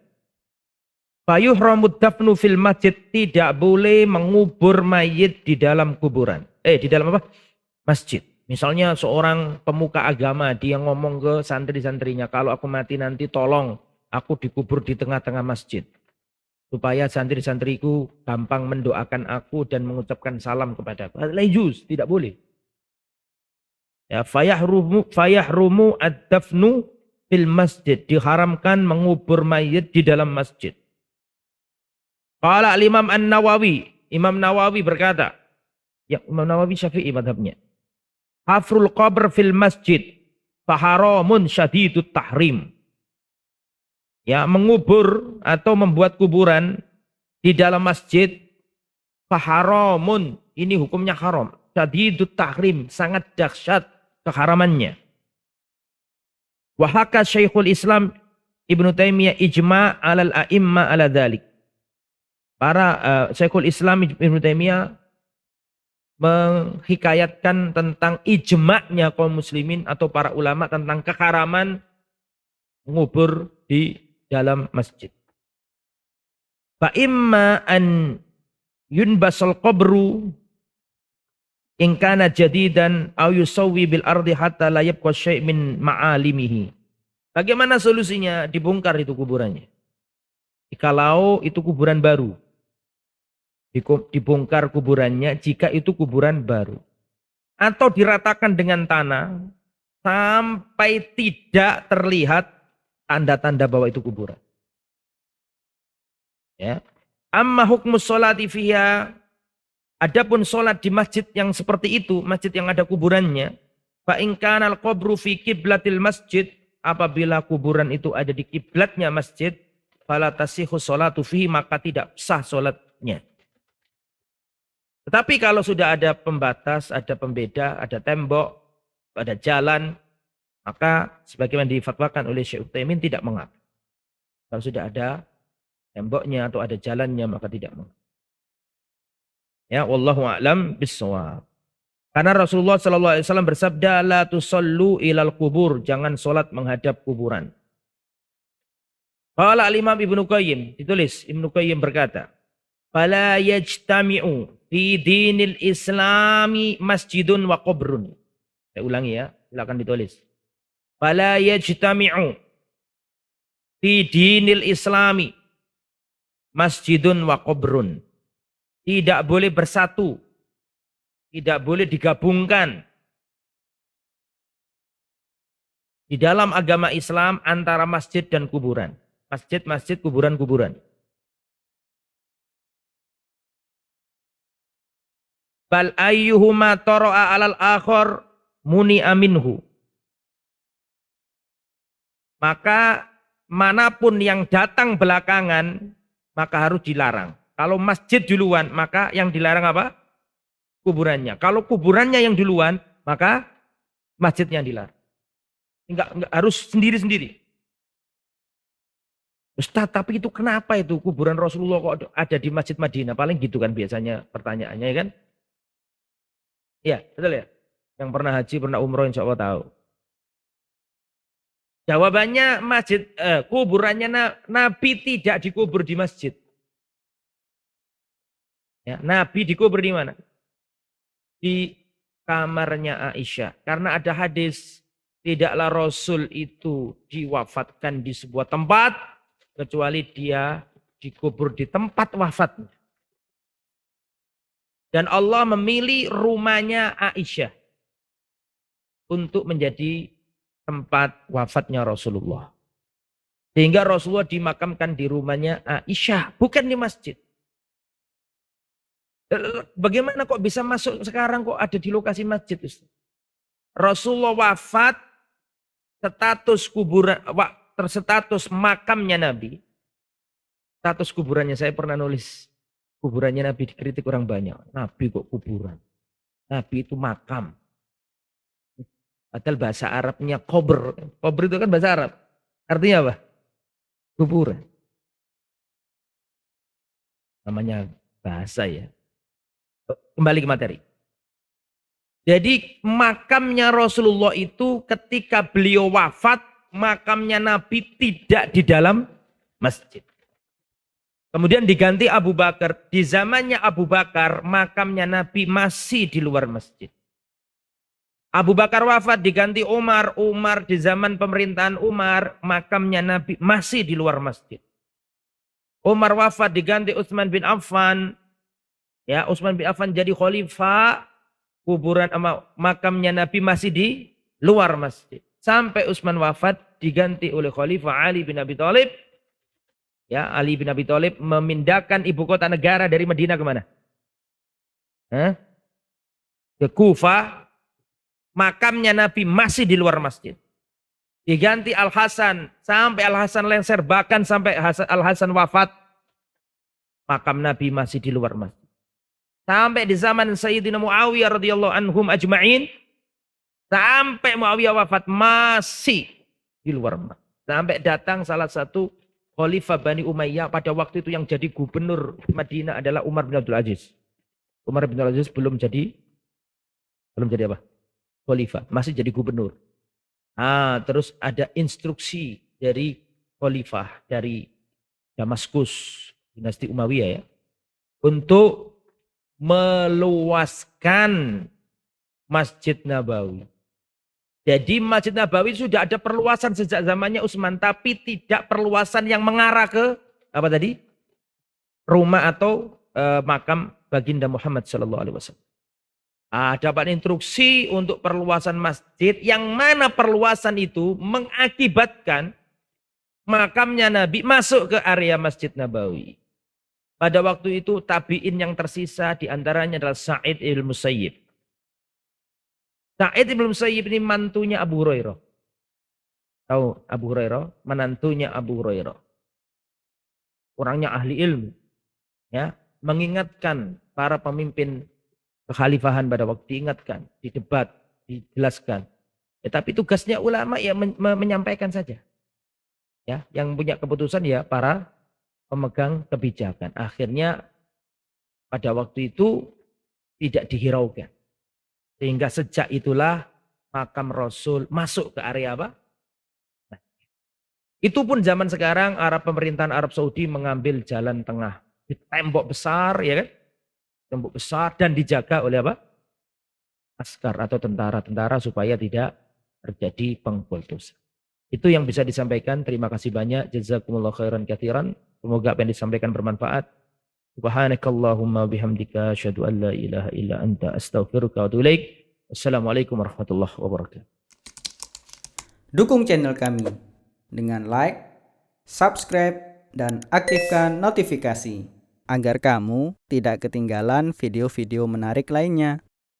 Fayuhramud dafnu fil masjid, tidak boleh mengubur mayit di dalam kuburan. Di dalam apa? Masjid. Misalnya seorang pemuka agama, dia ngomong ke santri-santrinya, kalau aku mati nanti tolong aku dikubur di tengah-tengah masjid. Supaya santri-santriku gampang mendoakan aku dan mengucapkan salam kepada aku. Lejus, tidak boleh. Ya, fayahrumu ad-dafnu fil masjid. Diharamkan mengubur mayit di dalam masjid. Qala al-Imam An-Nawawi, Imam Nawawi berkata, ya Imam Nawawi Syafi'i madhabnya. Hafrul qabr fil masjid faharamun syadidut tahrim. Ya, mengubur atau membuat kuburan di dalam masjid faharamun, ini hukumnya haram. Syadidut tahrim, sangat dahsyat keharamannya. Wa haka Syekhul Islam Ibnu Taimiyah ijma' alal a'imma ala dzalik. Syekhul Islam Ibnu Taimiyah menghikayatkan tentang ijma'nya kaum muslimin atau para ulama tentang keharaman mengubur di dalam masjid. Fa imma an yunbasal qabru in kana jadidan aw yusawwi bil ardi hatta la yabqa syai' min ma'alimihi. Bagaimana solusinya? Dibongkar itu kuburannya. Jikalau itu kuburan baru. Dibongkar kuburannya jika itu kuburan baru. Atau diratakan dengan tanah sampai tidak terlihat tanda-tanda bahwa itu kuburan. Ya. Amma hukmus sholati fiha, adapun sholat di masjid yang seperti itu, masjid yang ada kuburannya, fa in kana al-qabru fi qiblatil masjid, apabila kuburan itu ada di kiblatnya masjid, fala tasihhu sholatu fihi, maka tidak sah sholatnya. Tetapi kalau sudah ada pembatas, ada pembeda, ada tembok, ada jalan, maka sebagaimana difatwakan oleh Syekh Utsaimin tidak mengapa. Kalau sudah ada temboknya atau ada jalannya maka tidak mengapa. Ya, wallahu a'lam bissawab. Karena Rasulullah sallallahu alaihi wasallam bersabda, la tusallu ilal kubur, jangan salat menghadap kuburan. Qala al-Imam Ibnu Qayyim, ditulis Ibnu Qayyim berkata, fala yajtami'u fi dinil islami masjidun wa qabrun. Saya ulangi ya, silakan ditulis. Fala yajtami'u fi dinil islami masjidun wa qabrun. Tidak boleh bersatu, tidak boleh digabungkan di dalam agama Islam antara masjid dan kuburan. Masjid-masjid, kuburan-kuburan. Bal ayyuhuma tara'a alal akhar muni'a minhu. Maka manapun yang datang belakangan, maka harus dilarang. Kalau masjid duluan, maka yang dilarang apa? Kuburannya. Kalau kuburannya yang duluan, maka masjidnya yang dilarang. Enggak harus sendiri-sendiri. Ustaz, tapi itu kenapa itu kuburan Rasulullah kok ada di Masjid Madinah? Paling gitu kan biasanya pertanyaannya, ya kan? Iya, betul ya? Yang pernah haji, pernah umroh, insya Allah tahu. Jawabannya kuburannya Nabi tidak dikubur di masjid. Ya, Nabi dikubur di mana? Di kamarnya Aisyah. Karena ada hadis, tidaklah Rasul itu diwafatkan di sebuah tempat, kecuali dia dikubur di tempat wafatnya. Dan Allah memilih rumahnya Aisyah untuk menjadi tempat wafatnya Rasulullah. Sehingga Rasulullah dimakamkan di rumahnya Aisyah, bukan di masjid. Bagaimana kok bisa masuk sekarang kok ada di lokasi masjid? Rasulullah wafat, status kuburan, terstatus makamnya Nabi. Status kuburannya, saya pernah nulis. Kuburannya Nabi dikritik orang banyak. Nabi kok kuburan? Nabi itu makam. Padahal bahasa Arabnya kubur. Kubur itu kan bahasa Arab. Artinya apa? Kuburan. Namanya bahasa ya. Kembali ke materi. Jadi makamnya Rasulullah itu ketika beliau wafat, makamnya Nabi tidak di dalam masjid. Kemudian diganti Abu Bakar. Di zamannya Abu Bakar, makamnya Nabi masih di luar masjid. Abu Bakar wafat, diganti Umar. Umar di zaman pemerintahan Umar, makamnya Nabi masih di luar masjid. Umar wafat, diganti Utsman bin Affan. Ya, Utsman bin Affan jadi khalifah, kuburan makamnya Nabi masih di luar masjid. Sampai Utsman wafat, diganti oleh Khalifah Ali bin Abi Thalib. Ya, Ali bin Abi Thalib memindahkan ibu kota negara dari Madinah ke mana? Ke Kufah. Makamnya Nabi masih di luar masjid. Diganti Al-Hasan. Sampai Al-Hasan lengser. Bahkan sampai Al-Hasan wafat. Makam Nabi masih di luar masjid. Sampai di zaman Sayyidina Muawiyah radhiyallahu anhum ajma'in. Sampai Muawiyah wafat masih di luar masjid. Sampai datang salah satu Khalifah Bani Umayyah pada waktu itu yang jadi gubernur Madinah adalah Umar bin Abdul Aziz. Umar bin Abdul Aziz belum jadi apa? Khalifah, masih jadi gubernur. Terus ada instruksi dari Khalifah dari Damaskus, dinasti Umayyah ya, untuk meluaskan Masjid Nabawi. Jadi Masjid Nabawi sudah ada perluasan sejak zamannya Utsman, tapi tidak perluasan yang mengarah ke apa tadi? Rumah atau makam baginda Muhammad sallallahu alaihi wasallam. Dapat instruksi untuk perluasan masjid yang mana perluasan itu mengakibatkan makamnya Nabi masuk ke area Masjid Nabawi. Pada waktu itu tabi'in yang tersisa diantaranya adalah Sa'id ibn Musayyib. Sa'id ibn Musayyib ini mantunya Abu Hurairah. Tahu Abu Hurairah? Menantunya Abu Hurairah. Orangnya ahli ilmu. Ya, mengingatkan para pemimpin kekhalifahan pada waktu, diingatkan, didebat, dijelaskan. Tapi tugasnya ulama ya menyampaikan saja. Ya, yang punya keputusan ya para pemegang kebijakan. Akhirnya pada waktu itu tidak dihiraukan. Sehingga sejak itulah makam Rasul masuk ke area apa? Nah, itu pun zaman sekarang pemerintahan Arab Saudi mengambil jalan tengah. Di tembok besar ya kan? Tembok besar dan dijaga oleh apa? Askar atau tentara-tentara supaya tidak terjadi pengkultusan. Itu yang bisa disampaikan. Terima kasih banyak. Jazakumullah khairan katsiran. Semoga apa yang disampaikan bermanfaat. Subhanakallahumma bihamdika asyhadu an la ilaha illa anta astaghfiruka wa atubu ilaik. Wassalamualaikum warahmatullahi wabarakatuh. Dukung channel kami dengan like, subscribe, dan aktifkan notifikasi agar kamu tidak ketinggalan video-video menarik lainnya.